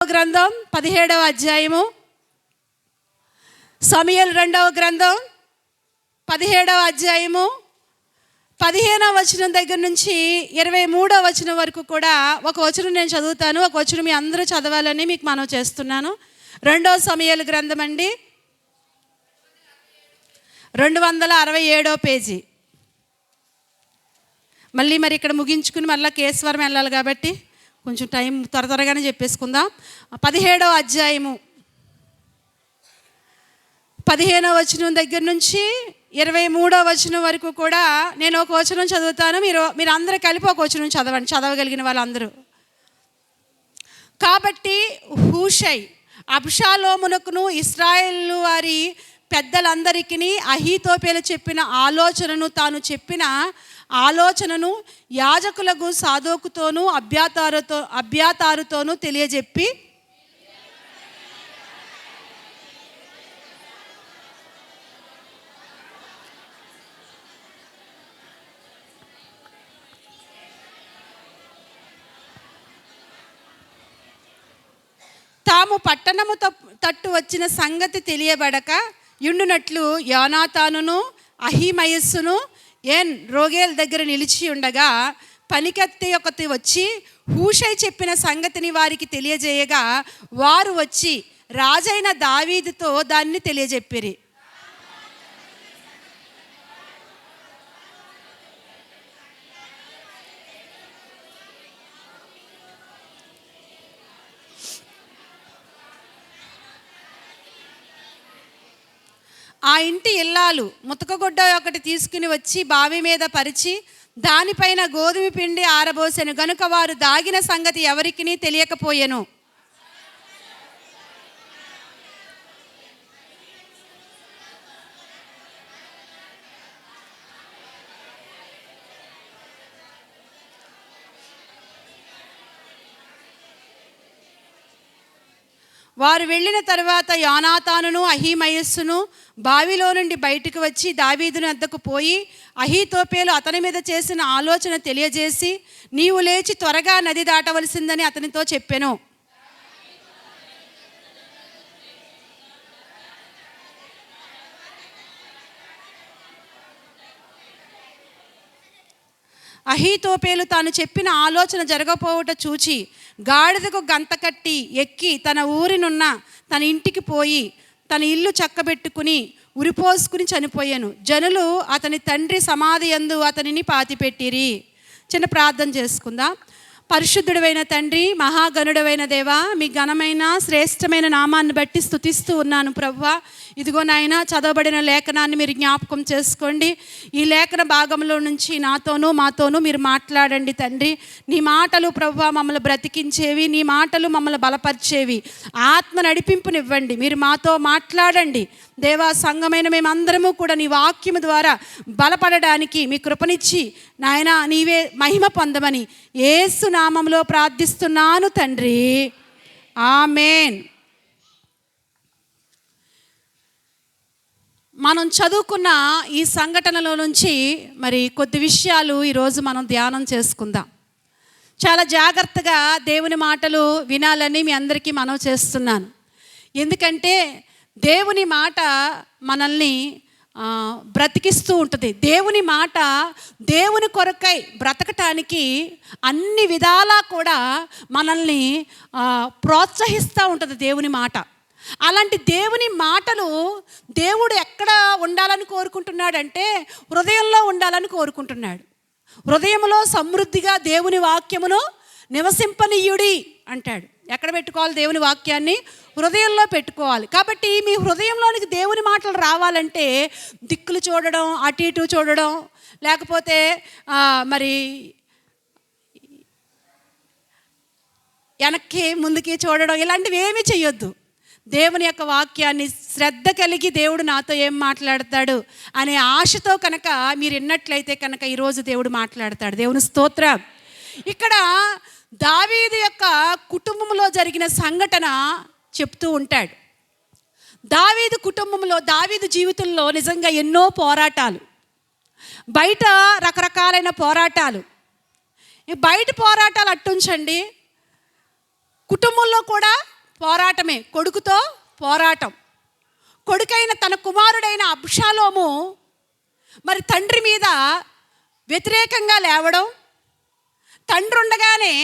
గ్రంథం 17వ అధ్యాయము, సమూయేలు 2వ గ్రంథం 17వ అధ్యాయము 15వ వచనం దగ్గర నుంచి 23వ వచనం వరకు కూడా ఒక వచనం నేను చదువుతాను. ఒక వచనం మీ అందరూ చదవాలని మీకు మనవి చేస్తున్నాను. 2వ సమూయేలు గ్రంథం అండి, 267వ పేజీ. మరి ఇక్కడ ముగించుకుని మళ్ళీ కేశవరం వెళ్ళాలి కాబట్టి కొంచెం టైం త్వరగానే చెప్పేసుకుందాం. 17వ అధ్యాయము 15వ వచనం దగ్గర నుంచి 23వ వచనం వరకు కూడా నేను ఒక వచనం చదువుతాను. మీరు అందరూ కలిపి ఒక వచనం చదవండి, చదవగలిగిన వాళ్ళందరూ. కాబట్టి హూషై అబ్షాలోమునకును ఇశ్రాయేలు వారి పెద్దలందరికీ అహీతోపెలు చెప్పిన ఆలోచనను, తాను చెప్పిన ఆలోచనను యాజకులకు సాదోకుతోనూ అబ్యాతారుతోనూ తెలియజెప్పి, తాము పట్టణము తట్టు వచ్చిన సంగతి తెలియబడక యుండునట్లు యోనాతానును అహీమయస్సును రోగేల్ దగ్గర నిలిచి ఉండగా పనికత్తె ఒకటి వచ్చి హూషై చెప్పిన సంగతిని వారికి తెలియజేయగా వారు వచ్చి రాజైన దావీదుతో దాన్ని తెలియజెప్పిరి. ఆ ఇంటి ఇల్లాలు ముతకగుడ్డ ఒకటి తీసుకుని వచ్చి బావి మీద పరిచి దానిపైన గోధుమ పిండి ఆరబోసెను గనుక వారు దాగిన సంగతి ఎవరికినీ తెలియకపోయెను. వారు వెళ్ళిన తర్వాత యోనాతానును అహీమయస్సును బావిలో నుండి బయటకు వచ్చి దావీదుని వద్దకు పోయి అహీతోపెలు అతని మీద చేసిన ఆలోచన తెలియజేసి, నీవు లేచి త్వరగా నది దాటవలసిందని అతనితో చెప్పెను. అహీతోపెలు తాను చెప్పిన ఆలోచన జరగపోవుట చూచి గాడిదకు గంత కట్టి ఎక్కి తన ఊరినున్న తన ఇంటికి పోయి తన ఇల్లు చక్కబెట్టుకుని ఉరిపోసుకుని చనిపోయాను. జనులు అతని తండ్రి సమాధి యందు అతనిని పాతిపెట్టిరి. చిన్న ప్రార్థన చేసుకుందాం. పరిశుద్ధుడైన తండ్రి, మహాగణుడైన దేవా, మీ ఘనమైన శ్రేష్టమైన నామాన్ని బట్టి స్తుతిస్తూ ఉన్నాను ప్రభువా. ఇదిగో నాయన, చదవబడిన లేఖనాన్ని మీరు జ్ఞాపకం చేసుకోండి. ఈ లేఖన భాగంలో నుంచి నాతోనూ మాతోనూ మీరు మాట్లాడండి తండ్రి. నీ మాటలు ప్రభువా మమ్మల్ని బ్రతికించేవి, నీ మాటలు మమ్మల్ని బలపరిచేవి. ఆత్మ నడిపింపునివ్వండి, మీరు మాతో మాట్లాడండి దేవా. సంఘమైన మేమందరము కూడా నీ వాక్యము ద్వారా బలపడడానికి మీ కృపనిచ్చి నాయన నీవే మహిమ పొందమని యేసు నామములో ప్రార్థిస్తున్నాను తండ్రి, ఆమేన్. మనం చదువుకున్న ఈ సంఘటనలో నుంచి కొద్ది విషయాలు ఈరోజు మనం ధ్యానం చేసుకుందాం. చాలా జాగ్రత్తగా దేవుని మాటలు వినాలని మీ అందరికీ మనవి చేస్తున్నాను. ఎందుకంటే దేవుని మాట మనల్ని బ్రతికిస్తూ ఉంటుంది. దేవుని మాట దేవుని కొరకై బ్రతకటానికి అన్ని విధాలా కూడా మనల్ని ప్రోత్సహిస్తూ ఉంటుంది దేవుని మాట. అలాంటి దేవుని మాటలు దేవుడు ఎక్కడ ఉండాలని కోరుకుంటున్నాడంటే హృదయంలో ఉండాలని కోరుకుంటున్నాడు. హృదయంలో సమృద్ధిగా దేవుని వాక్యమును నివసింపనీయుడి అంటాడు. ఎక్కడ పెట్టుకోవాలి దేవుని వాక్యాన్ని? హృదయంలో పెట్టుకోవాలి. కాబట్టి మీ హృదయంలోనికి దేవుని మాటలు రావాలంటే దిక్కులు చూడడం, అటు ఇటు చూడడం, లేకపోతే వెనక్కి ముందుకి చూడడం, ఇలాంటివి ఏమీ చేయొద్దు. దేవుని యొక్క వాక్యాన్ని శ్రద్ధ కలిగి దేవుడు నాతో ఏం మాట్లాడతాడు అనే ఆశతో కనుక మీరు విన్నట్లయితే కనుక ఈరోజు దేవుడు మాట్లాడతాడు. దేవుని స్తోత్రం. ఇక్కడ దావీదు యొక్క కుటుంబంలో జరిగిన సంఘటన చెప్తూ ఉంటాడు. దావీదు కుటుంబంలో, దావీదు జీవితంలో నిజంగా ఎన్నో పోరాటాలు, బయట రకరకాలైన పోరాటాలు. బయట పోరాటాలు అట్టుంచండి, కుటుంబంలో కూడా పోరాటమే, కొడుకుతో పోరాటం. కొడుకైన తన కుమారుడైన అబ్షాలోము మరి తండ్రి మీద వ్యతిరేకంగా లేవడం, తండ్రి ఉండగానే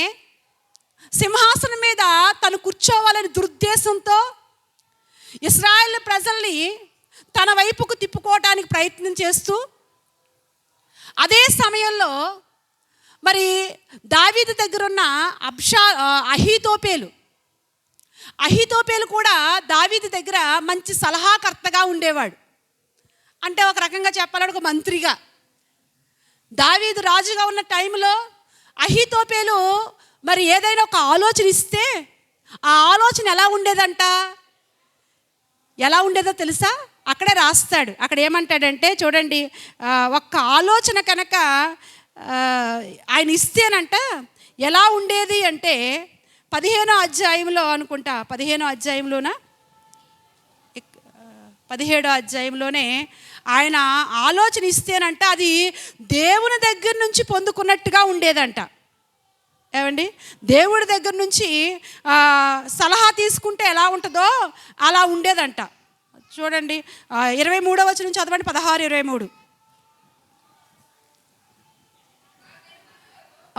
సింహాసనం మీద తను కూర్చోవాలని దురుద్దేశంతో ఇశ్రాయేలు ప్రజల్ని తన వైపుకు తిప్పుకోవటానికి ప్రయత్నం చేస్తూ, అదే సమయంలో మరి దావీదు దగ్గరున్న అహీతోపేలు కూడా దావీదు దగ్గర మంచి సలహాకర్తగా ఉండేవాడు. అంటే ఒక రకంగా చెప్పాలంటే ఒక మంత్రిగా. దావీదు రాజుగా ఉన్న టైంలో అహీతోపేలు మరి ఏదైనా ఒక ఆలోచన ఇస్తే ఆ ఆలోచన ఎలా ఉండేదో తెలుసా? అక్కడే రాస్తాడు. అక్కడ ఏమంటాడంటే చూడండి, ఒక్క ఆలోచన కనుక ఆయన ఇస్తేనంట ఎలా ఉండేది అంటే 15వ అధ్యాయంలో అనుకుంటా, 15వ అధ్యాయంలోన 17వ అధ్యాయంలోనే ఆయన ఆలోచన ఇస్తేనంట అది దేవుని దగ్గర నుంచి పొందుకున్నట్టుగా ఉండేదంట. ఏమండి, దేవుడి దగ్గర నుంచి సలహా తీసుకుంటే ఎలా ఉంటుందో అలా ఉండేదంట. చూడండి 23వ వచనం చదవండి, 16-23.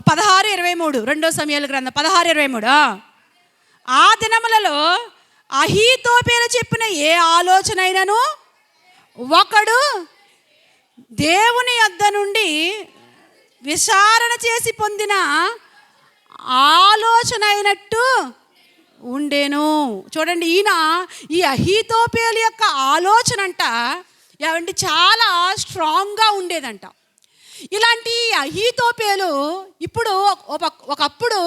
16-23 రెండో సమూయేలు గ్రంథం 16-23. ఆ దినములలో అహీతోపేలు చెప్పిన ఏ ఆలోచన అయినను ఒకడు దేవుని యొద్ద నుండి విచారణ చేసి పొందిన ఆలోచన అయినట్టు ఉండేను. చూడండి, ఈ అహీతోపేలు యొక్క ఆలోచన అంట ఏమంటే చాలా స్ట్రాంగ్గా ఉండేదంట. ఇలాంటి అహీతోపేలు ఇప్పుడు ఒకప్పుడు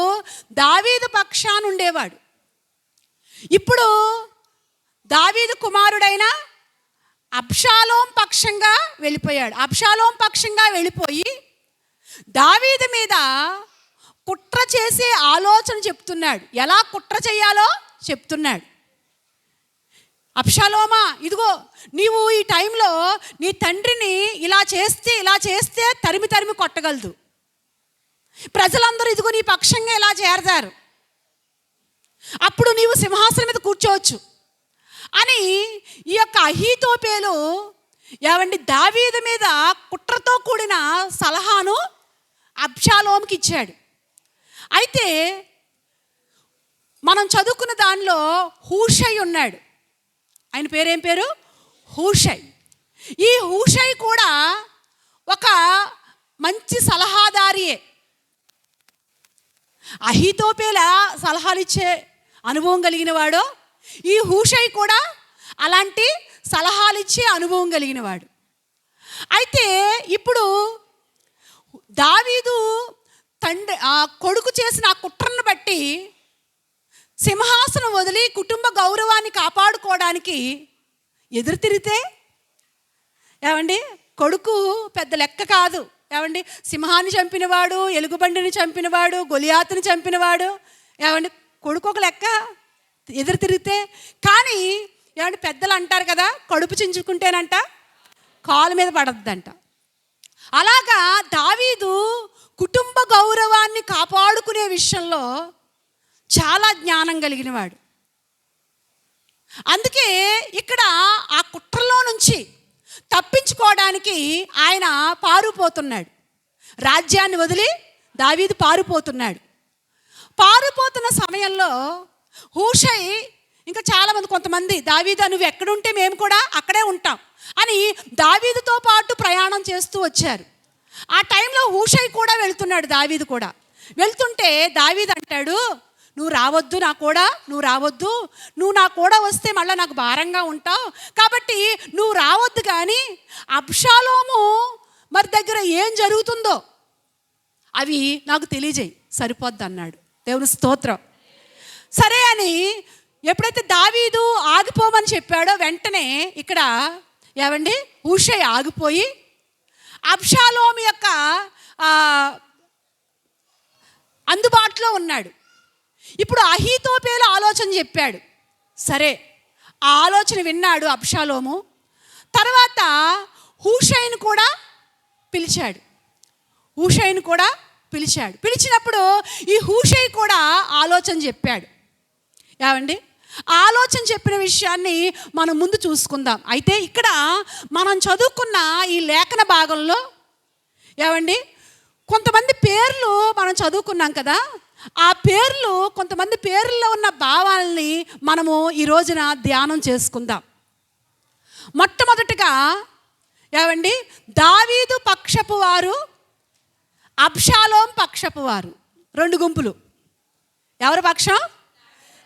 దావీదు పక్షాన ఉండేవాడు. ఇప్పుడు దావీదు కుమారుడైన అబ్షాలోం పక్షంగా వెళ్ళిపోయాడు. అబ్షాలోం పక్షంగా వెళ్ళిపోయి దావీదు మీద కుట్ర చేసే ఆలోచన చెప్తున్నాడు. ఎలా కుట్ర చేయాలో చెప్తున్నాడు. అబ్షాలోమా, ఇదిగో నీవు ఈ టైంలో నీ తండ్రిని ఇలా చేస్తే తరిమి కొట్టగలదు. ప్రజలందరూ ఇదిగో నీ పక్షంగా ఇలా చేరతారు, అప్పుడు నీవు సింహాసనం మీద కూర్చోవచ్చు అని ఈ యొక్క అహీతోపేలు ఏమండి దావీదు మీద కుట్రతో కూడిన సలహాను అబ్షాలోముకి ఇచ్చాడు. అయితే మనం చదువుకున్న దానిలో హూషై ఉన్నాడు. ఆయన పేరేం పేరు? హూషై. ఈ హూషై కూడా ఒక మంచి సలహాదారియే. అహీతోపేల సలహాలు ఇచ్చే అనుభవం కలిగిన వాడు, ఈ హూషై కూడా అలాంటి సలహాలు ఇచ్చే అనుభవం కలిగిన వాడు. అయితే ఇప్పుడు దావీదు తండ్రి కొడుకు చేసిన ఆ కుట్రను బట్టి సింహాసనం వదిలి కుటుంబ గౌరవాన్ని కాపాడుకోవడానికి ఎదురు తిరిగితే ఏమండి, కొడుకు పెద్ద లెక్క కాదు. ఏమండి, సింహాన్ని చంపినవాడు, ఎలుగుబండిని చంపినవాడు, గొలియాతుని చంపినవాడు, ఏమండి కొడుకు ఒక లెక్క ఎదురు తిరిగితే. కానీ ఏమంటే పెద్దలు అంటారు కదా, కడుపు చించుకుంటేనంట కాలు మీద పడద్దంట. అలాగా దావీదు కుటుంబ గౌరవాన్ని కాపాడుకునే విషయంలో చాలా జ్ఞానం కలిగినవాడు. అందుకే ఇక్కడ ఆ కుట్రలో నుంచి తప్పించుకోవడానికి ఆయన పారిపోతున్నాడు. రాజ్యాన్ని వదిలి దావీదు పారిపోతున్నాడు. పారిపోతున్న సమయంలో హూషై ఇంకా చాలామంది, కొంతమంది దావీదు నువ్వు ఎక్కడుంటే మేము కూడా అక్కడే ఉంటాం అని దావీదుతో పాటు ప్రయాణం చేస్తూ వచ్చారు. ఆ టైంలో హూషై కూడా వెళ్తున్నాడు. దావీదు కూడా వెళ్తుంటే దావీదు అంటాడు, నువ్వు రావద్దు, నువ్వు నా కూడా వస్తే మళ్ళీ నాకు భారంగా ఉంటావు, కాబట్టి నువ్వు రావద్దు, కానీ అబ్షాలోము మరి దగ్గర ఏం జరుగుతుందో అవి నాకు తెలియజేయి, సరిపోద్ది అన్నాడు. దేవుని స్తోత్రం. సరే అని ఎప్పుడైతే దావీదు ఆగిపోమని చెప్పాడో వెంటనే ఇక్కడ ఏమండి హూషై ఆగిపోయి అబ్షాలోము యొక్క అందుబాటులో ఉన్నాడు. ఇప్పుడు అహీతోపేలు ఆలోచన చెప్పాడు. సరే, ఆ ఆలోచన విన్నాడు అబ్షాలోము. తర్వాత హూషైను కూడా పిలిచాడు. పిలిచినప్పుడు ఈ హూషై కూడా ఆలోచన చెప్పాడు. ఏమండి, ఆలోచన చెప్పిన విషయాన్ని మనం ముందు చూసుకుందాం. అయితే ఇక్కడ మనం చదువుకున్న ఈ లేఖన భాగంలో ఏమండి కొంతమంది పేర్లు మనం చదువుకున్నాం కదా, ఆ పేర్లు కొంతమంది పేర్లలో ఉన్న భావాలని మనము ఈ రోజున ధ్యానం చేసుకుందాం. మొట్టమొదటిగా ఏమండి దావీదు పక్షపు వారు, అబ్షాలోం పక్షపు వారు, రెండు గుంపులు. ఎవరి పక్షం?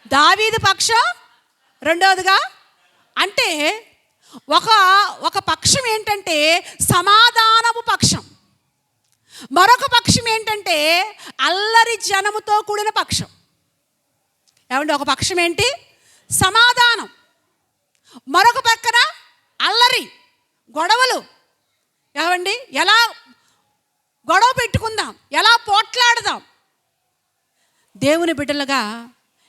దావీదు పక్షం. రెండవదిగా అంటే ఒక పక్షం ఏంటంటే సమాధానపు పక్షం, మరొక పక్షం ఏంటంటే అల్లరి జనముతో కూడిన పక్షం. ఏమంటే ఒక పక్షం ఏంటి? సమాధానం, మరొక పక్కన అల్లరి, గొడవలు. ఏమండి ఎలా గొడవ పెట్టుకుందాం, ఎలా పోట్లాడదాం. దేవుని బిడ్డలుగా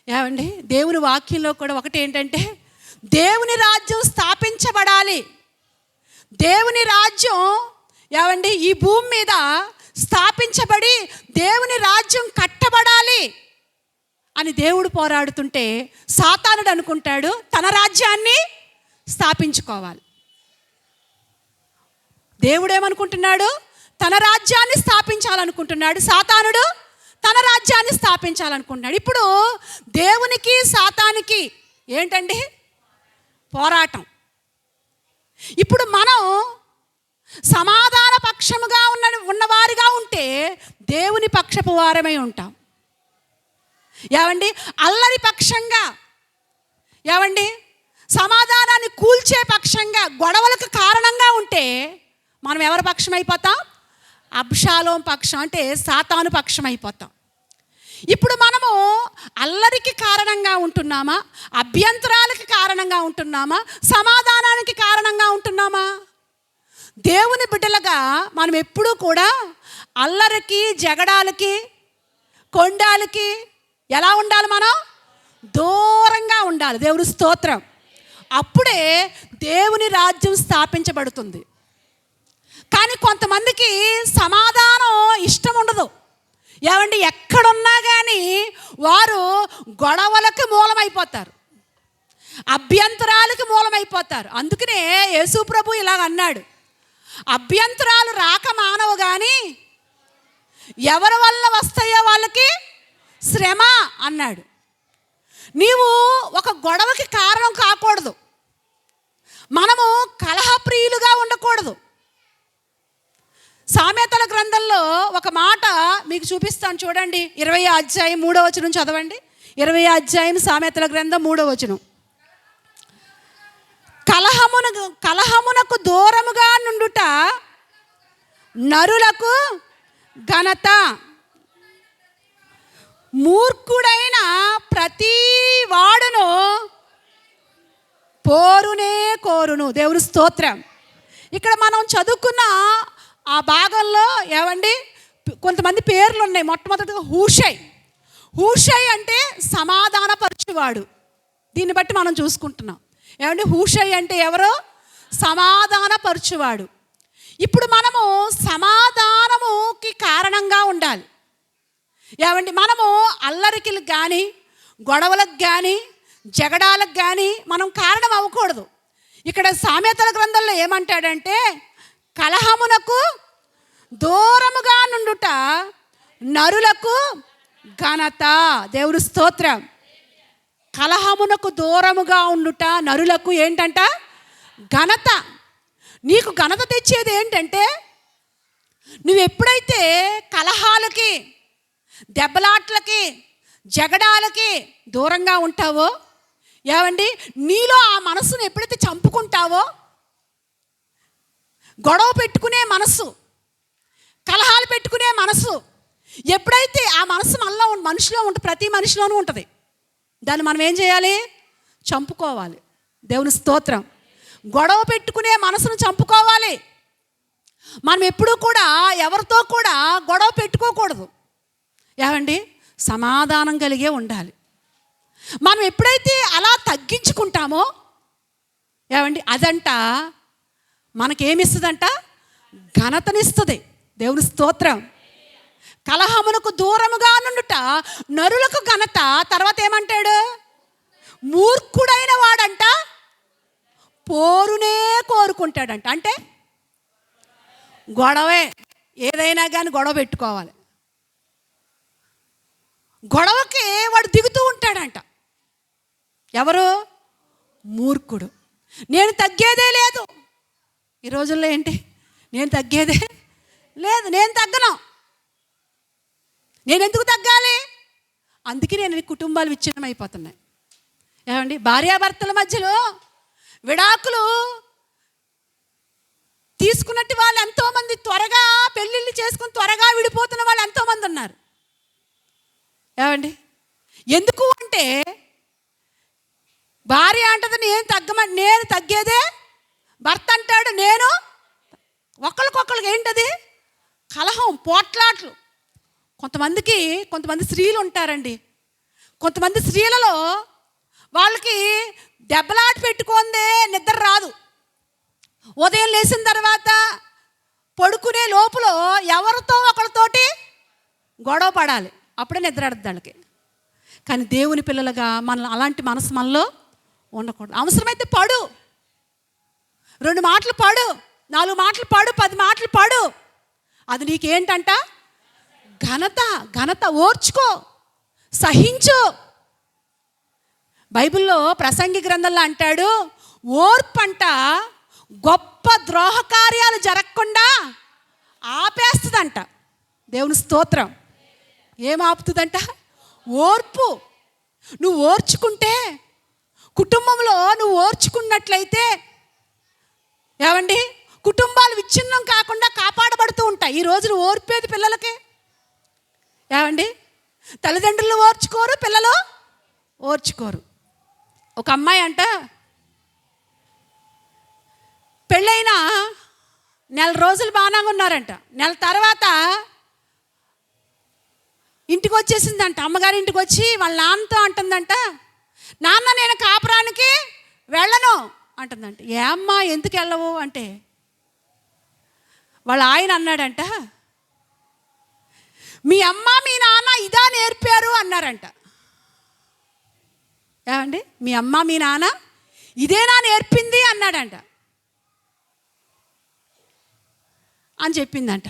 ఏమండి దేవుని వాక్యంలో కూడా ఒకటి ఏంటంటే దేవుని రాజ్యం స్థాపించబడాలి. దేవుని రాజ్యం ఏమండి ఈ భూమి మీద స్థాపించబడి దేవుని రాజ్యం కట్టబడాలి అని దేవుడు పోరాడుతుంటే సాతానుడు అనుకుంటాడు తన రాజ్యాన్ని స్థాపించుకోవాలి. దేవుడు ఏమనుకుంటున్నాడు? తన రాజ్యాన్ని స్థాపించాలనుకుంటున్నాడు. సాతానుడు తన రాజ్యాన్ని స్థాపించాలనుకుంటున్నాడు. ఇప్పుడు దేవునికి సాతానికి ఏంటండి? పోరాటం. ఇప్పుడు మనం సమాధాన పక్షముగా ఉన్నవారిగా ఉంటే దేవుని పక్షపు వారమై ఉంటాం. ఏమండి అల్లరి పక్షంగా, ఏమండి సమాధానాన్ని కూల్చే పక్షంగా, గొడవలకు కారణంగా ఉంటే మనం ఎవరి పక్షం అయిపోతాం? అబ్షాలోం పక్షం, అంటే సాతాను పక్షం అయిపోతాం. ఇప్పుడు మనము అల్లరికి కారణంగా ఉంటున్నామా? అభ్యంతరాలకి కారణంగా ఉంటున్నామా? సమాధానానికి కారణంగా ఉంటున్నామా? దేవుని బిడ్డలుగా మనం ఎప్పుడూ కూడా అల్లరికి, జగడాలకి, కొండాలకి ఎలా ఉండాలి? మనం దూరంగా ఉండాలి. దేవుని స్తోత్రం. అప్పుడే దేవుని రాజ్యం స్థాపించబడుతుంది. కానీ కొంతమందికి సమాధానం ఇష్టం ఉండదు. ఏమండి ఎక్కడున్నా కానీ వారు గొడవలకు మూలమైపోతారు, అభ్యంతరాలకు మూలమైపోతారు. అందుకనే యేసు ప్రభు ఇలాగ అన్నాడు, అభ్యంతరాలు రాక మానవు కానీ ఎవరి వల్ల వస్తాయో వాళ్ళకి శ్రమ అన్నాడు. నీవు ఒక గొడవకి కారణం కాకూడదు. మనము కలహప్రియులుగా ఉండకూడదు. సామెతల గ్రంథంలో ఒక మాట మీకు చూపిస్తాను చూడండి. 20వ అధ్యాయం 3వ వచనం చదవండి. 20వ అధ్యాయం సామెతల గ్రంథం 3వ వచనం. కలహమునకు దూరముగా నుండుట నరులకు ఘనత, మూర్ఖుడైన ప్రతి వాడును పోరునే కోరును. దేవుని స్తోత్రం. ఇక్కడ మనం చదువుకున్న ఆ భాగంలో ఏమండి కొంతమంది పేర్లు ఉన్నాయి. మొట్టమొదటిగా హూషై అంటే సమాధానపరచువాడు. దీన్ని బట్టి మనం చూసుకుంటున్నాం. ఏమండి హూషై అంటే ఎవరు? సమాధానపరచువాడు. ఇప్పుడు మనము సమాధానముకి కారణంగా ఉండాలి. ఏమండి మనము అల్లరికి కానీ, గొడవలకు కానీ, జగడాలకు కానీ మనం కారణం అవ్వకూడదు. ఇక్కడ సామెతల గ్రంథంలో ఏమంటాడంటే కలహమునకు దూరముగా నుండుట నరులకు ఘనత. దేవుని స్తోత్రం. కలహమునకు దూరముగా ఉండుట నరులకు ఏంటంట? ఘనత. నీకు ఘనత తెచ్చేది ఏంటంటే నువ్వు ఎప్పుడైతే కలహాలకి, దెబ్బలాట్లకి, జగడాలకి దూరంగా ఉంటావో, ఏమండి నీలో ఆ మనసును ఎప్పుడైతే చంపుకుంటావో, గొడవ పెట్టుకునే మనసు, కలహాలు పెట్టుకునే మనసు ఎప్పుడైతే ఆ మనసు మనలో మనిషిలో ఉంటుంది, ప్రతి మనిషిలోనూ ఉంటుంది, దాన్ని మనం ఏం చేయాలి? చంపుకోవాలి. దేవుని స్తోత్రం. గొడవ పెట్టుకునే మనసును చంపుకోవాలి. మనం ఎప్పుడూ కూడా ఎవరితో కూడా గొడవ పెట్టుకోకూడదు. ఏమండి సమాధానం కలిగే ఉండాలి. మనం ఎప్పుడైతే అలా తగ్గించుకుంటామో ఏమండి అదంట మనకేమిస్తుందంట? ఘనతనిస్తుంది. దేవుని స్తోత్రం. కలహమునకు దూరముగా నుండుట నరులకు ఘనత. తర్వాత ఏమంటాడు? మూర్ఖుడైన వాడంట పోరునే కోరుకుంటాడంట. అంటే గొడవే, ఏదైనా కానీ గొడవ పెట్టుకోవాలి. గొడవకి వాడు దిగుతూ ఉంటాడంట. ఎవరు? మూర్ఖుడు. నేను తగ్గేదే లేదు. ఈ రోజుల్లో ఏంటి? నేను తగ్గేదే లేదు, నేను తగ్గను. నేను ఎందుకు తగ్గాలి? అందుకే నేను కుటుంబాలు విచ్ఛిన్నం అయిపోతున్నాయి. ఏమండి, భార్యాభర్తల మధ్యలో విడాకులు తీసుకున్నట్టు వాళ్ళు ఎంతోమంది, త్వరగా పెళ్ళిళ్ళు చేసుకుని త్వరగా విడిపోతున్న వాళ్ళు ఎంతోమంది ఉన్నారు. ఏమండి, ఎందుకు అంటే భార్య అంటది నేను తగ్గేదే, భర్త అంటాడు నేను. ఒకరికొకరికి ఏంటది? కలహం, పోట్లాట్లు. కొంతమంది స్త్రీలు ఉంటారండి. కొంతమంది స్త్రీలలో వాళ్ళకి దెబ్బలాట పెట్టుకుందే నిద్ర రాదు. ఉదయం లేచిన తర్వాత పడుకునే లోపల ఎవరితో ఒకరితోటి గొడవ పడాలి, అప్పుడే నిద్ర ఆడద్దు వాళ్ళకి. కానీ దేవుని పిల్లలుగా అలాంటి మనసు మనలో ఉండకూడదు. అవసరమైతే పడు, 2 మాటలు పడు, 4 మాటలు పడు, 10 మాటలు పడు. అది నీకేంటంట? ఘనత. ఓర్చుకో, సహించు. బైబిల్లో ప్రసంగి గ్రంథంలో అంటాడు, ఓర్పంట గొప్ప ద్రోహ కార్యాలు జరగకుండా ఆపేస్తుందంట. దేవుని స్తోత్రం. ఏం ఆపుతుందంట? ఓర్పు. నువ్వు ఓర్చుకుంటే, కుటుంబంలో నువ్వు ఓర్చుకున్నట్లయితే ఏమండి, కుటుంబాలు విచ్ఛిన్నం కాకుండా కాపాడబడుతూ ఉంటాయి. ఈ రోజున ఓర్పేది పిల్లలకి. ఏమండి, తల్లిదండ్రులు ఓర్చుకోరు, పిల్లలు ఓర్చుకోరు. ఒక అమ్మాయి అంట పెళ్ళైన 1 రోజులు బాగానే ఉన్నారంట. 1 తర్వాత ఇంటికి వచ్చేసిందంట. అమ్మగారి ఇంటికి వచ్చి వాళ్ళ నాన్నతో అంటుందంట, నాన్న నేను కాపురానికి వెళ్ళను అంటుందంట. ఏ అమ్మా ఎందుకు వెళ్ళవు అంటే వాళ్ళ ఆయన అన్నాడంట, మీ అమ్మ మీ నాన్న ఇదా నేర్పారు అన్నారంట. ఏమండి, మీ అమ్మ మీ నాన్న ఇదేనా నేర్పింది అన్నాడంట అని చెప్పిందంట.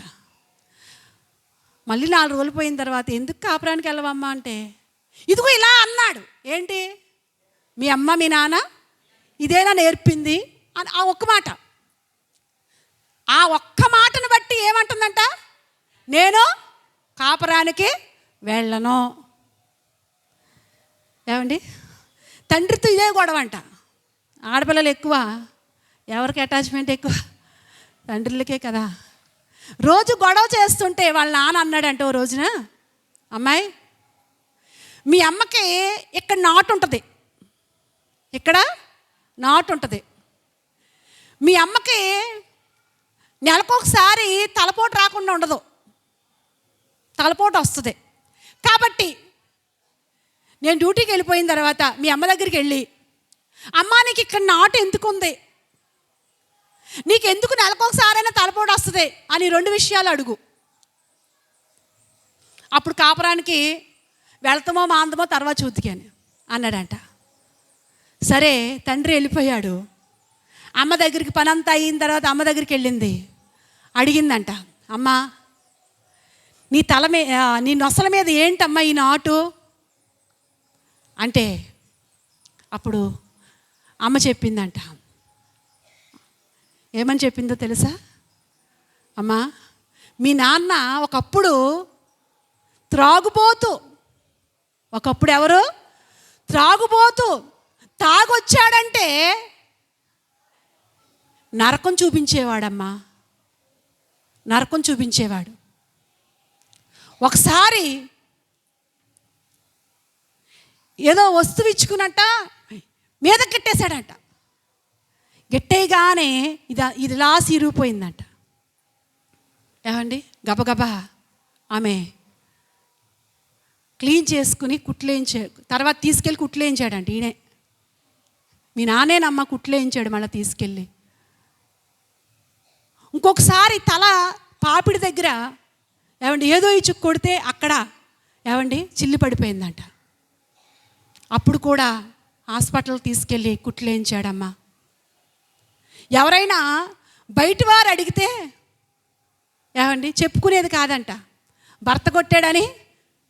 మళ్ళీ 4 రోజులు పోయిన తర్వాత ఎందుకు కాపురానికి వెళ్ళవమ్మా అంటే ఇదిగో ఇలా అన్నాడు. ఏంటి? మీ అమ్మ మీ నాన్న ఇదేనా నేర్పింది అని ఆ ఒక్క మాట. ఆ ఒక్క మాటను బట్టి ఏమంటుందంట? నేను కాపురానికి వెళ్ళను. ఏమండి, తండ్రితో ఇదే గొడవ అంట. ఆడపిల్లలు ఎక్కువ, ఎవరికి అటాచ్మెంట్ ఎక్కువ? తండ్రులకే కదా. రోజు గొడవ చేస్తుంటే వాళ్ళ నాన్న అన్నాడంటే ఓ రోజున, అమ్మాయి మీ అమ్మకి ఇక్కడ నాటు ఉంటుంది, ఇక్కడ నాటు ఉంటుంది. మీ అమ్మకి నెలకొకసారి తలపోటు రాకుండా ఉండదు, తలపోటు వస్తుంది. కాబట్టి నేను డ్యూటీకి వెళ్ళిపోయిన తర్వాత మీ అమ్మ దగ్గరికి వెళ్ళి, అమ్మ నీకు ఇక్కడ నాటు ఎందుకు ఉంది, నీకెందుకు నెలకొకసారైనా తలపోటు వస్తుంది అని 2 విషయాలు అడుగు. అప్పుడు కాపురానికి వెళ్తామో మాందమో తర్వాత చూద్దుకని అన్నాడంట. సరే తండ్రి వెళ్ళిపోయాడు. అమ్మ దగ్గరికి పని అంతా అయిన తర్వాత అమ్మ దగ్గరికి వెళ్ళింది. అడిగిందంట, అమ్మ నీ నొసల మీద ఏంటమ్మా ఈ నాటు అంటే అప్పుడు అమ్మ చెప్పిందంట. ఏమని చెప్పిందో తెలుసా? అమ్మా మీ నాన్న ఒకప్పుడు త్రాగుబోతు, ఒకప్పుడు ఎవరు త్రాగుబోతు, తాగొచ్చాడంటే నరకం చూపించేవాడమ్మా, నరకం చూపించేవాడు. ఒకసారి ఏదో వస్తువు ఇచ్చుకున్నట్ట మీద గిట్టేశాడంట. గిట్టేయగానే ఇదిలా సిరిగిపోయిందంట. ఏమండి, గబగబా ఆమె క్లీన్ చేసుకుని తర్వాత తీసుకెళ్ళి కుట్లేయించాడంట. ఈయనే మీ నాన్నేనమ్మ కుట్లేయించాడు. మళ్ళీ తీసుకెళ్ళి ఇంకొకసారి తల పాపిడి దగ్గర ఏమండి ఏదో ఇచ్చుకు కొడితే అక్కడ ఏమండి చిల్లి పడిపోయిందంట. అప్పుడు కూడా హాస్పిటల్కి తీసుకెళ్ళి కుట్లేయించాడమ్మా. ఎవరైనా బయటి వారు అడిగితే ఏమండి చెప్పుకునేది కాదంట. భర్త కొట్టాడని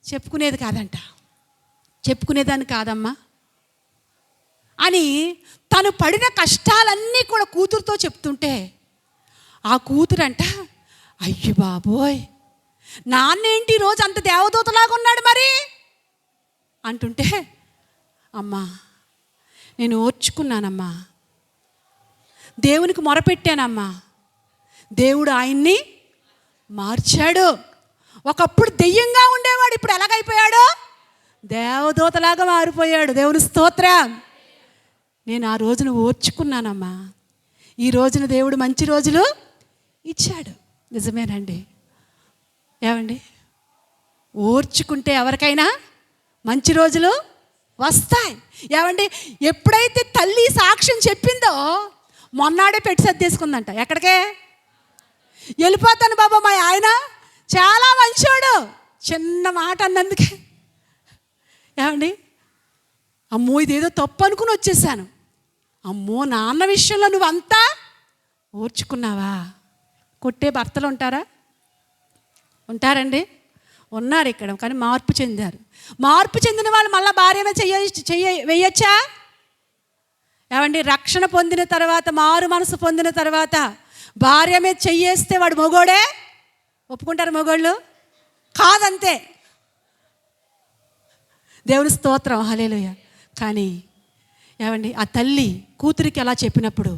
చెప్పుకునేది కాదంట. చెప్పుకునేదాన్ని కాదమ్మా అని తను పడిన కష్టాలన్నీ కూడా కూతురుతో చెప్తుంటే ఆ కూతురంట, అయ్యో బాబోయ్, నాన్నేంటి ఈరోజు అంత దేవదూతలాగా ఉన్నాడు మరి అంటుంటే, అమ్మా నేను ఓర్చుకున్నానమ్మా, దేవునికి మొరపెట్టానమ్మా, దేవుడు ఆయన్ని మార్చాడు. ఒకప్పుడు దెయ్యంగా ఉండేవాడు, ఇప్పుడు ఎలాగైపోయాడు? దేవదూతలాగా మారిపోయాడు. దేవుని స్తోత్రం. నేను ఆ రోజున ఓర్చుకున్నానమ్మా, ఈ రోజున దేవుడు మంచి రోజులు ఇచ్చాడు. నిజమేనండి. ఏమండి, ఓర్చుకుంటే ఎవరికైనా మంచి రోజులు వస్తాయి. ఏమండి, ఎప్పుడైతే తల్లి సాక్ష్యం చెప్పిందో మొన్నాడే పెట్టి సర్దేసుకుందంట. ఎక్కడికే? వెళ్ళిపోతాను బాబా, మా ఆయన చాలా మంచోడు, చిన్న మాట అన్నందుకే ఏమండి, అమ్మో ఇదేదో తప్పు అనుకుని వచ్చేసాను. అమ్మో నాన్న విషయంలో నువ్వంతా ఓర్చుకున్నావా? కొట్టే భర్తలు ఉంటారా? ఉంటారండి, ఉన్నారు ఇక్కడ. కానీ మార్పు చెందారు. మార్పు చెందిన వాళ్ళు మళ్ళీ భార్యమే వెయ్యొచ్చా? ఏమండి, రక్షణ పొందిన తర్వాత, మారు మనసు పొందిన తర్వాత భార్య మీద చెయ్యేస్తే వాడు మొగోడే? ఒప్పుకుంటారు మొగోళ్ళు? కాదంతే. దేవుని స్తోత్రం, హల్లెలూయా. కానీ ఏమండి, ఆ తల్లి కూతురికి ఎలా చెప్పినప్పుడు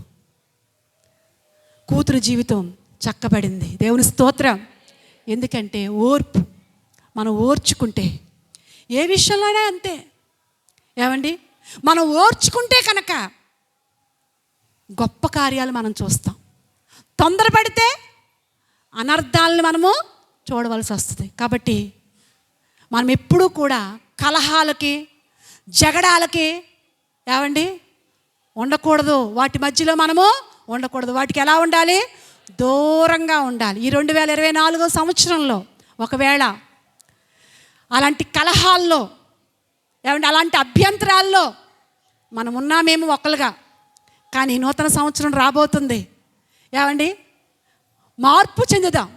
కూతురు జీవితం చక్కబడింది. దేవుని స్తోత్రం. ఎందుకంటే ఓర్పు. మనం ఓర్చుకుంటే ఏ విషయంలోనే అంతే. ఏమండి, మనం ఓర్చుకుంటే కనుక గొప్ప కార్యాలు మనం చూస్తాం. తొందరపడితే అనర్థాలను మనము చూడవలసి వస్తుంది. కాబట్టి మనం ఎప్పుడూ కూడా కలహాలకి, జగడాలకి ఏమండి ఉండకూడదు. వాటి మధ్యలో మనము ఉండకూడదు. వాటికి ఎలా ఉండాలి? దూరంగా ఉండాలి. ఈ 2024 సంవత్సరంలో ఒకవేళ అలాంటి కలహాల్లో, ఏమంటే అలాంటి అభ్యంతరాల్లో మనం ఉన్నామేమో ఒకలుగా, కానీ నూతన సంవత్సరం రాబోతుంది. ఏమండి, మార్పు చెందుదాం,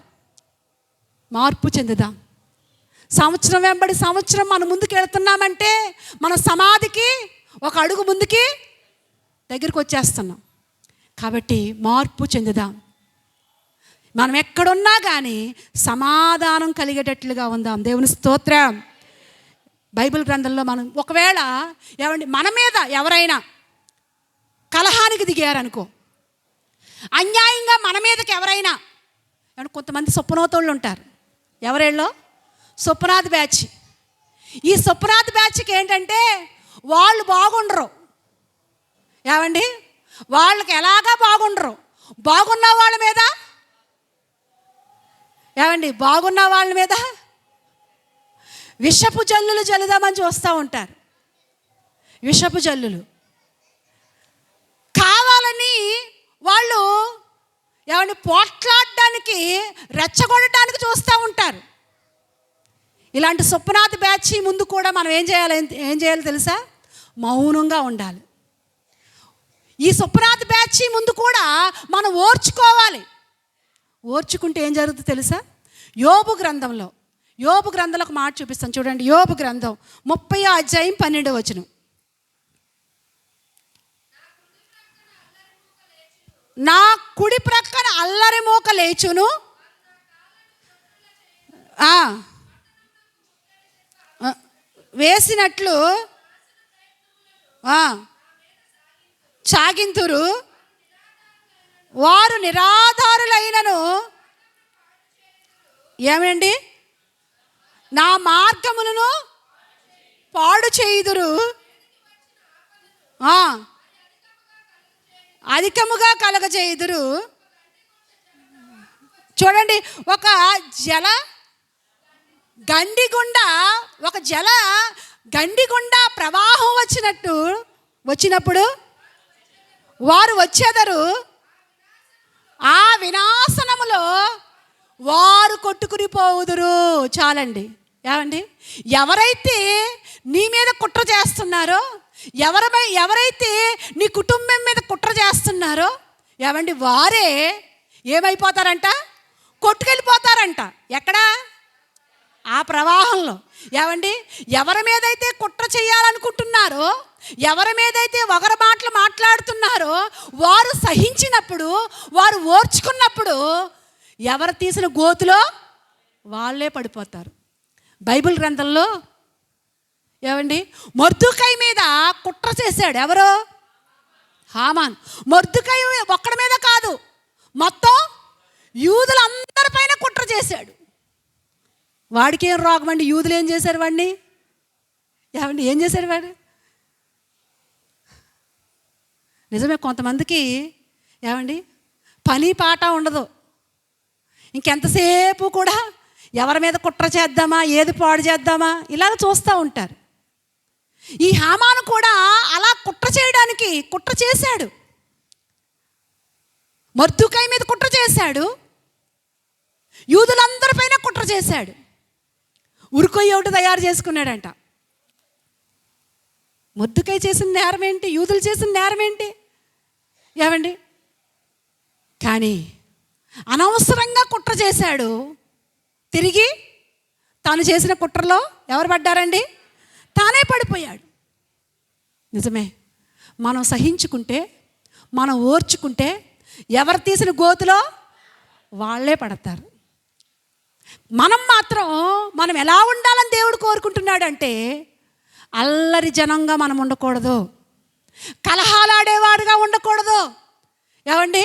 మార్పు చెందుదాం. సంవత్సరం వెంబడి సంవత్సరం మనం ముందుకు వెళుతున్నామంటే మన సమాధికి ఒక అడుగు ముందుకి దగ్గరికి వచ్చేస్తున్నాం. కాబట్టి మార్పు చెందుదాం. మనం ఎక్కడున్నా కానీ సమాధానం కలిగేటట్లుగా ఉందాం. దేవుని స్తోత్రం. బైబిల్ గ్రంథంలో మనం ఒకవేళ ఏమండి మన మీద ఎవరైనా కలహానికి దిగారనుకో, అన్యాయంగా మన మీదకి ఎవరైనా, ఏమంటే కొంతమంది సొప్పనోతోళ్ళు ఉంటారు. ఎవరేళ్ళో? సొప్పనాథ్ బ్యాచ్. ఈ సొప్పనాథ్ బ్యాచ్కి ఏంటంటే వాళ్ళు బాగుండరు. ఏమండి, వాళ్ళకి ఎలాగా బాగుండరు. బాగున్న వాళ్ళ మీద ఏమండి, బాగున్న వాళ్ళ మీద విషపు జల్లులు జల్లుదామని చూస్తూ ఉంటారు. విషపు జల్లులు కావాలని వాళ్ళు ఏమండి పోట్లాడడానికి, రెచ్చగొట్టడానికి చూస్తూ ఉంటారు. ఇలాంటి సొప్పనాథ్ బ్యాచ్ ముందు కూడా మనం ఏం చేయాలో తెలుసా? మౌనంగా ఉండాలి. ఈ సొప్పనాథ్ బ్యాచ్ ముందు కూడా మనం ఓర్చుకోవాలి. ఓర్చుకుంటే ఏం జరుగుతుందో తెలుసా? యోబు గ్రంథంలో ఒక మాట చూపిస్తాను చూడండి. యోబు గ్రంథం 30వ అధ్యాయం 12వ వచనం. నా కుడి ప్రక్కన అల్లరి మోక లేచును, వేసినట్లు చాగింతురు, వారు నిరాధారులైనను ఏమండి నా మార్గములను పాడు చేయుదురు, అధికముగా కలగజేయుదురు. చూడండి, ఒక జల గండి గుండా, ఒక జల గండి గుండా ప్రవాహం వచ్చినప్పుడు వారు వచ్చేదరు, ఆ వినాశనములో వారు కొట్టుకుని పోవుదురు. చాలండి. ఏమండి, ఎవరైతే నీ మీద కుట్ర చేస్తున్నారో, ఎవరైతే నీ కుటుంబం మీద కుట్ర చేస్తున్నారో ఏమండి వారే ఏమైపోతారంట, కొట్టుకెళ్ళిపోతారంట. ఎక్కడా? ఆ ప్రవాహంలో. ఏమండి, ఎవరి మీదైతే కుట్ర చేయాలనుకుంటున్నారో, ఎవరి మీదైతే ఒకరి మాటలు మాట్లాడుతున్నారో వారు సహించినప్పుడు, వారు ఓర్చుకున్నప్పుడు ఎవరు తీసిన గోతులో వాళ్ళే పడిపోతారు. బైబిల్ గ్రంథంలో ఏమండి మొర్దుకై మీద కుట్ర చేశాడు. ఎవరో? హామాన్. మొర్దుకై ఒక్కడి మీద కాదు, మొత్తం యూదులందరిపైన కుట్ర చేశాడు. వాడికి ఏం రోగం అండి? యూదులు ఏం చేశారు వాడిని? ఏమండి ఏం చేశారు వాడు? నిజమే, కొంతమందికి ఏమండి పని పాట ఉండదు. ఇంకెంతసేపు కూడా ఎవరి మీద కుట్ర చేద్దామా, ఏది పాడు చేద్దామా ఇలాగ చూస్తూ ఉంటారు. ఈ హామాను కూడా అలా కుట్ర చేయడానికి కుట్ర చేశాడు. మొర్దుకై మీద కుట్ర చేశాడు, యూదులందరిపైన కుట్ర చేశాడు. ఉరికొయ్య ఒకటి తయారు చేసుకున్నాడంట. మొర్దుకై చేసిన నేరం ఏంటి? యూదులు చేసిన నేరం ఏంటి? ఏమండి కానీ అనవసరంగా కుట్ర చేశాడు. తిరిగి తాను చేసిన కుట్రలో ఎవరు పడ్డారండి? తానే పడిపోయాడు. నిజమే, మనం సహించుకుంటే, మనం ఓర్చుకుంటే ఎవరు తీసిన గోతులో వాళ్ళే పడతారు. మనం ఎలా ఉండాలని దేవుడు కోరుకుంటున్నాడంటే అల్లరి జనంగా మనం ఉండకూడదు, కలహాలాడేవాడుగా ఉండకూడదు. ఏమండి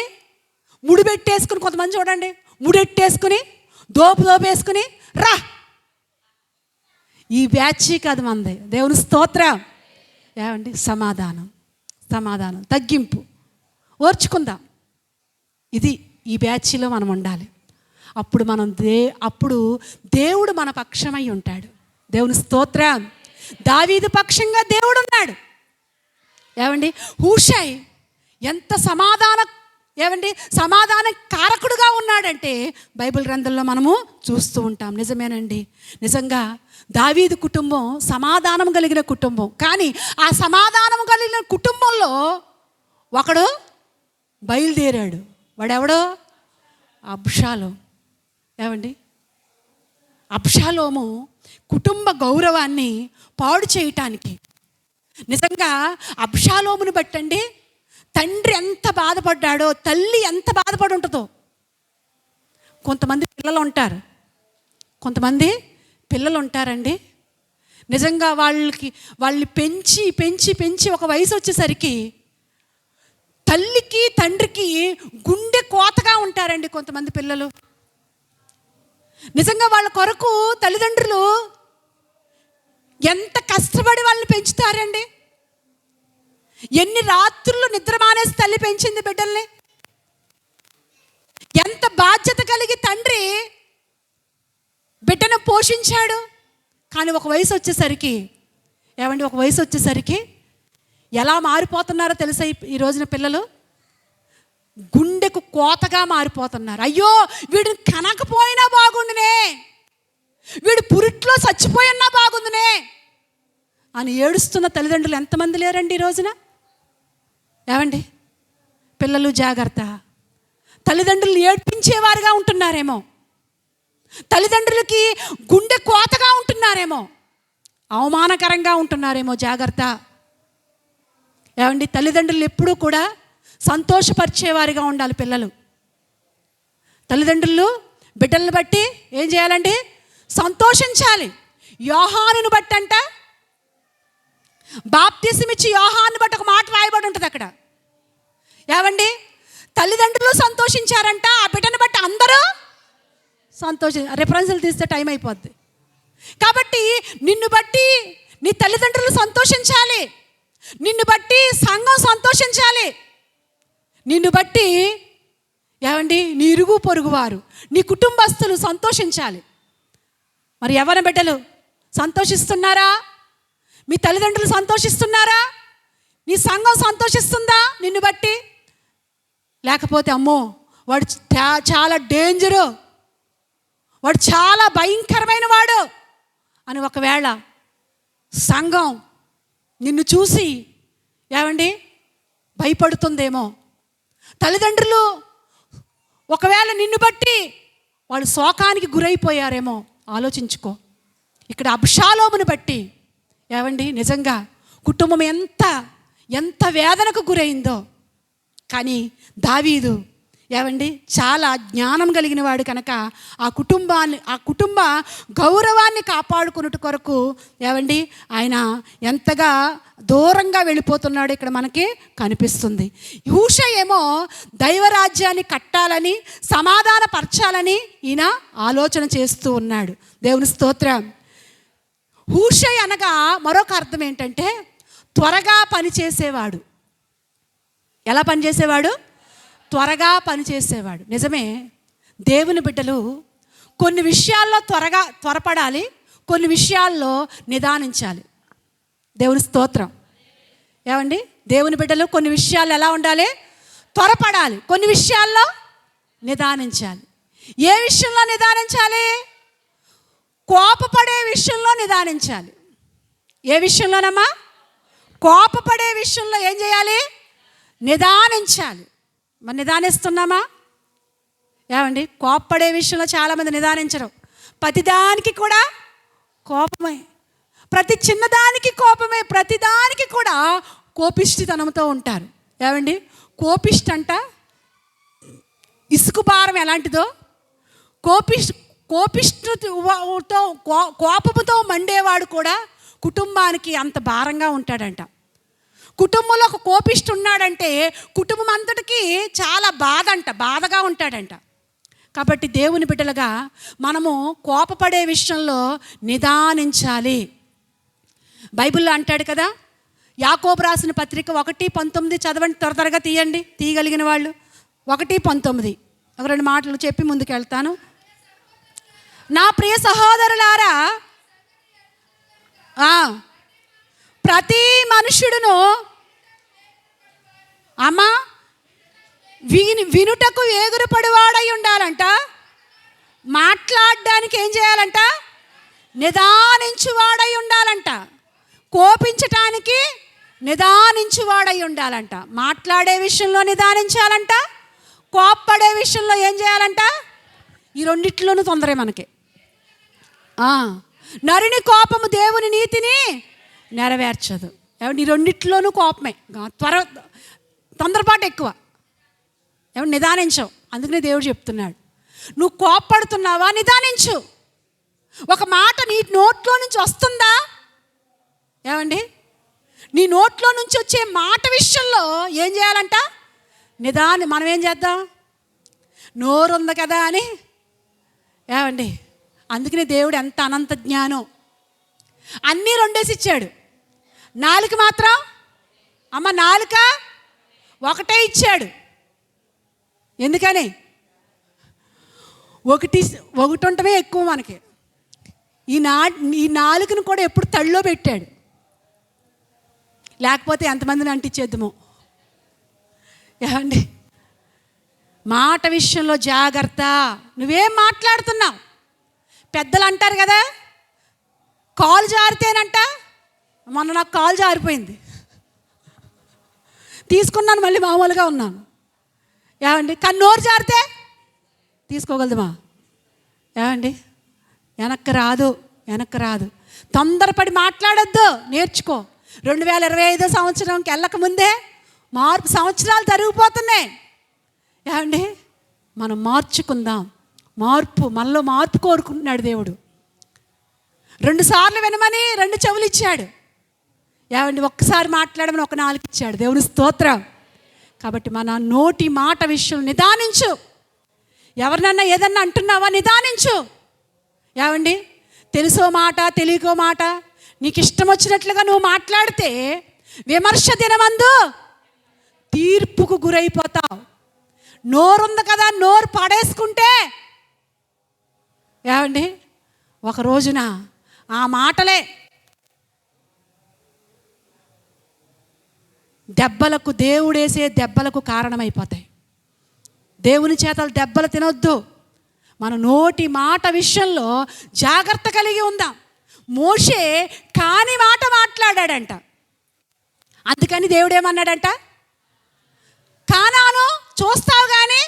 ముడిపెట్టేసుకుని, కొంతమంది చూడండి ముడెట్టేసుకుని దోపేసుకుని రా, ఈ బ్యాచ్ కాదు మనది. దేవుని స్తోత్రం. ఏమండి సమాధానం, తగ్గింపు, ఓర్చుకుందాం. ఇది ఈ బ్యాచ్లో మనం ఉండాలి. అప్పుడు దేవుడు మన పక్షమై ఉంటాడు. దేవుని స్తోత్రం. దావీదు పక్షంగా దేవుడు ఉన్నాడు. ఏమండి హూషై ఎంత సమాధాన కారకుడుగా ఉన్నాడంటే బైబిల్ గ్రంథంలో మనము చూస్తూ ఉంటాం. నిజమేనండి, నిజంగా దావీదు కుటుంబం సమాధానం కలిగిన కుటుంబం. కానీ ఆ సమాధానం కలిగిన కుటుంబంలో ఒకడు బయలుదేరాడు. వాడెవడో? అబ్షాలోము. ఏమండి అబ్షాలోము కుటుంబ గౌరవాన్ని పాడు చేయటానికి, నిజంగా అబ్షాలోముని బట్టండి తండ్రి ఎంత బాధపడ్డాడో, తల్లి ఎంత బాధపడి ఉంటుందో. కొంతమంది పిల్లలు ఉంటారండి, నిజంగా వాళ్ళని పెంచి ఒక వయసు వచ్చేసరికి తల్లికి తండ్రికి గుండె కోతగా ఉంటారండి కొంతమంది పిల్లలు. నిజంగా వాళ్ళ కొరకు తల్లిదండ్రులు ఎంత కష్టపడి వాళ్ళని పెంచుతారండి. ఎన్ని రాత్రులు నిద్ర మానేసి తల్లి పెంచింది బిడ్డల్ని. ఎంత బాధ్యత కలిగి తండ్రి బిడ్డను పోషించాడు. కానీ ఒక వయసు వచ్చేసరికి ఎలా మారిపోతున్నారో తెలుసా ఈ రోజున పిల్లలు? గుండెకు కోతగా మారిపోతున్నారు. అయ్యో వీడిని కనకపోయినా బాగుండునే, వీడు పురిట్లో చచ్చిపోయినా బాగుండునే అని ఏడుస్తున్న తల్లిదండ్రులు ఎంతమంది లేరండి ఈ రోజున? ఏమండి పిల్లలు జాగ్రత్త. తల్లిదండ్రులు ఏడ్పించేవారుగా ఉంటున్నారేమో, తల్లిదండ్రులకి గుండె కోతగా ఉంటున్నారేమో, అవమానకరంగా ఉంటున్నారేమో. జాగ్రత్త. ఏమండి తల్లిదండ్రులు ఎప్పుడూ కూడా సంతోషపరిచేవారిగా ఉండాలి. తల్లిదండ్రులు బిడ్డలను బట్టి ఏం చేయాలండి? సంతోషించాలి. యోహానుని బట్టి అంట, బాప్తిసమిచ్చి యోహాను బట్టి ఒక మాట రాయబడి ఉంటుంది అక్కడ. ఏమండి తల్లిదండ్రులు సంతోషించారంట, ఆ బిడ్డను బట్టి అందరూ రిఫరెన్స్లు తీస్తే టైం అయిపోద్ది. కాబట్టి నిన్ను బట్టి నీ తల్లిదండ్రులు సంతోషించాలి, నిన్ను బట్టి సంఘం సంతోషించాలి, నిన్ను బట్టి ఏమండి నీ ఇరుగు పొరుగువారు, నీ కుటుంబస్తులు సంతోషించాలి. మరి ఎవరి బిడ్డలు సంతోషిస్తున్నారా? మీ తల్లిదండ్రులు సంతోషిస్తున్నారా? నీ సంఘం సంతోషిస్తుందా నిన్ను బట్టి? లేకపోతే అమ్మో వాడు చాలా డేంజరు, వాడు చాలా భయంకరమైన వాడు అని ఒకవేళ సంఘం నిన్ను చూసి ఏమండి భయపడుతుందేమో. తల్లిదండ్రులు ఒకవేళ నిన్ను బట్టి వాళ్ళు శోకానికి గురైపోయారేమో. ఆలోచించుకో. ఇక్కడ అబ్షాలోమును బట్టి ఏమండి నిజంగా కుటుంబం ఎంత వేదనకు గురైందో. కానీ దావీదు ఏమండి చాలా జ్ఞానం కలిగిన వాడు కనుక ఆ కుటుంబ గౌరవాన్ని కాపాడుకున్నట్టు కొరకు ఏమండి ఆయన ఎంతగా దూరంగా వెళ్ళిపోతున్నాడు ఇక్కడ మనకి కనిపిస్తుంది. హూషై ఏమో దైవరాజ్యాన్ని కట్టాలని సమాధానపరచాలని ఈయన ఆలోచన చేస్తూ ఉన్నాడు. దేవుని స్తోత్రం. హూషై అనగా మరొక అర్థం ఏంటంటే త్వరగా పనిచేసేవాడు. ఎలా పనిచేసేవాడు? త్వరగా పనిచేసేవాడు. నిజమే, దేవుని బిడ్డలు కొన్ని విషయాల్లో త్వరపడాలి, కొన్ని విషయాల్లో నిదానించాలి. దేవుని స్తోత్రం. ఏమండి దేవుని బిడ్డలు కొన్ని విషయాల్లో ఎలా ఉండాలి? త్వరపడాలి, కొన్ని విషయాల్లో నిదానించాలి. ఏ విషయంలో నిదానించాలి? కోపపడే విషయంలో నిదానించాలి. ఏ విషయంలోనమ్మా? కోపపడే విషయంలో ఏం చేయాలి? నిదానించాలి. మరి నిదానిస్తున్నామా? ఏమండి కోపపడే విషయంలో చాలామంది నిదానించరు. ప్రతిదానికి కూడా కోపమే, ప్రతి చిన్నదానికి కోపమే, ప్రతిదానికి కూడా కోపిష్టితనంతో ఉంటారు. ఏమండి కోపిష్టంట ఇసుక భారం ఎలాంటిదో కోపముతో మండేవాడు కూడా కుటుంబానికి అంత భారంగా ఉంటాడంట. కుటుంబంలో ఒక కోపిష్టి ఉన్నాడంటే కుటుంబం అంతటికి చాలా బాధగా ఉంటాడంట. కాబట్టి దేవుని బిడ్డలుగా మనము కోపపడే విషయంలో నిదానించాలి. బైబిల్లో అంటాడు కదా, యాకోబు రాసిన పత్రిక 1:19 చదవండి. త్వరగా తీయగలిగిన వాళ్ళు 1:19 ఒక 2 మాటలు చెప్పి ముందుకు వెళ్తాను. నా ప్రియ సహోదరులారా, ప్రతి మనుషుడును అమ్మా వినుటకు ఎగురుపడివాడై ఉండాలంట. మాట్లాడడానికి ఏం చేయాలంట? నిదానించువాడై ఉండాలంట. కోపించటానికి నిదానించువాడై ఉండాలంట. మాట్లాడే విషయంలో నిదానించాలంట, కోప్పడే విషయంలో ఏం చేయాలంట? ఈ రెండిట్లోనూ తొందరే మనకి. నరుని కోపము దేవుని నీతిని నెరవేర్చదు. ఏమంటే ఈ రెండిట్లోనూ కోపమే, తొందరపాటు ఎక్కువ. ఏమంటే నిదానించవు. అందుకనే దేవుడు చెప్తున్నాడు, నువ్వు కోప్పడుతున్నావా? నిదానించు. ఒక మాట నీ నోట్లో నుంచి వస్తుందా? ఏమండి నీ నోట్లో నుంచి వచ్చే మాట విషయంలో ఏం చేయాలంట? మనం ఏం చేద్దాం? నోరు ఉంది కదా అని. ఏమండి అందుకనే దేవుడు ఎంత అనంత జ్ఞానం. అన్నీ రెండేసి ఇచ్చాడు. నాలుక మాత్రం నాలుక ఒకటే ఇచ్చాడు. ఎందుకని? ఒకటి ఉండటమే ఎక్కువ మనకి. ఈ నాలుకను కూడా ఎప్పుడు తడిలో పెట్టాడు, లేకపోతే ఎంతమందిని అంటించేద్దామో. ఏమండి మాట విషయంలో జాగ్రత్త. నువ్వేం మాట్లాడుతున్నావు? పెద్దలు అంటారు కదా, కాలు జారితేనంట. మొన్న నాకు కాలు జారిపోయింది, తీసుకున్నాను, మళ్ళీ మామూలుగా ఉన్నాను. ఏమండి కానీ నోరు జారితే తీసుకోగలదుమా? ఏమండి వెనక్కి రాదు. తొందరపడి మాట్లాడొద్దు, నేర్చుకో. 2025 సంవత్సరంకి వెళ్ళక ముందే సంవత్సరాలు జరిగిపోతున్నాయి. ఏమండి మనం మార్చుకుందాం. మనలో మార్పు కోరుకుంటున్నాడు దేవుడు. 2 సార్లు వినమని 2 చెవులు ఇచ్చాడు. ఏమండి ఒక్కసారి మాట్లాడమని 1 నాలుగు ఇచ్చాడు. దేవుని స్తోత్రం. కాబట్టి మన నోటి మాట విషయం నిదానించు. ఎవరినన్నా ఏదన్నా అంటున్నావా? నిదానించు. ఏమండి తెలుసో మాట తెలియకో మాట నీకు ఇష్టం వచ్చినట్లుగా నువ్వు మాట్లాడితే విమర్శ దినమందు తీర్పుకు గురైపోతావు. నోరుంది కదా, నోరు పడేసుకుంటే ఏమండి ఒక రోజున ఆ మాటలే దేవుడేసే దెబ్బలకు కారణమైపోతాయి. దేవుని చేతలు దెబ్బలు తినొద్దు. మన నోటి మాట విషయంలో జాగ్రత్త కలిగి ఉందాం. మోషే కాని మాట మాట్లాడాడంట. అందుకని దేవుడు ఏమన్నాడంట, కానాను చూస్తావు కానీ,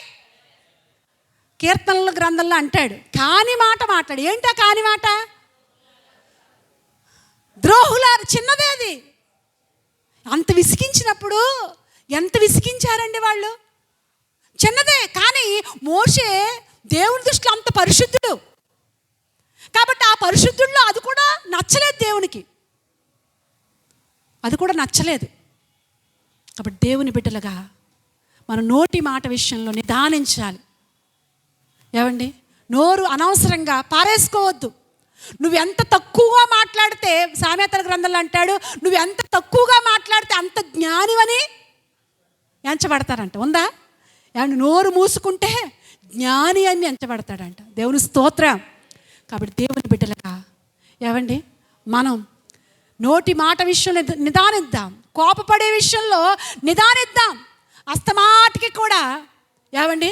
కీర్తనల గ్రంథంలో అంటాడు కాని మాట మాట్లాడు. ఏంటా కాని మాట? ద్రోహులారు, చిన్నదే అది. అంత విసిగించినప్పుడు ఎంత విసిగించారండి వాళ్ళు, చిన్నదే. కానీ మోషే దేవుని దృష్టిలో అంత పరిశుద్ధుడు కాబట్టి ఆ పరిశుద్ధుల్లో అది కూడా నచ్చలేదు దేవునికి, అది కూడా నచ్చలేదు. కాబట్టి దేవుని బిడ్డలుగా మన నోటి మాట విషయంలో నిదానించాలి. ఏమండి, నోరు అనవసరంగా పారేసుకోవద్దు. నువ్వెంత తక్కువగా మాట్లాడితే, సామెతల గ్రంథంలో అంటాడు, నువ్వెంత తక్కువగా మాట్లాడితే అంత జ్ఞానివని ఎంచబడతారంట. ఉందా? ఏమండి, నోరు మూసుకుంటే జ్ఞాని అని ఎంచబడతాడంట. దేవుని స్తోత్రం. కాబట్టి దేవుని బిడ్డలుగా ఏమండి, మనం నోటి మాట విషయంలో నిదానిద్దాం, కోపపడే విషయంలో నిదానిద్దాం. అస్తమాటికి కూడా ఏమండి,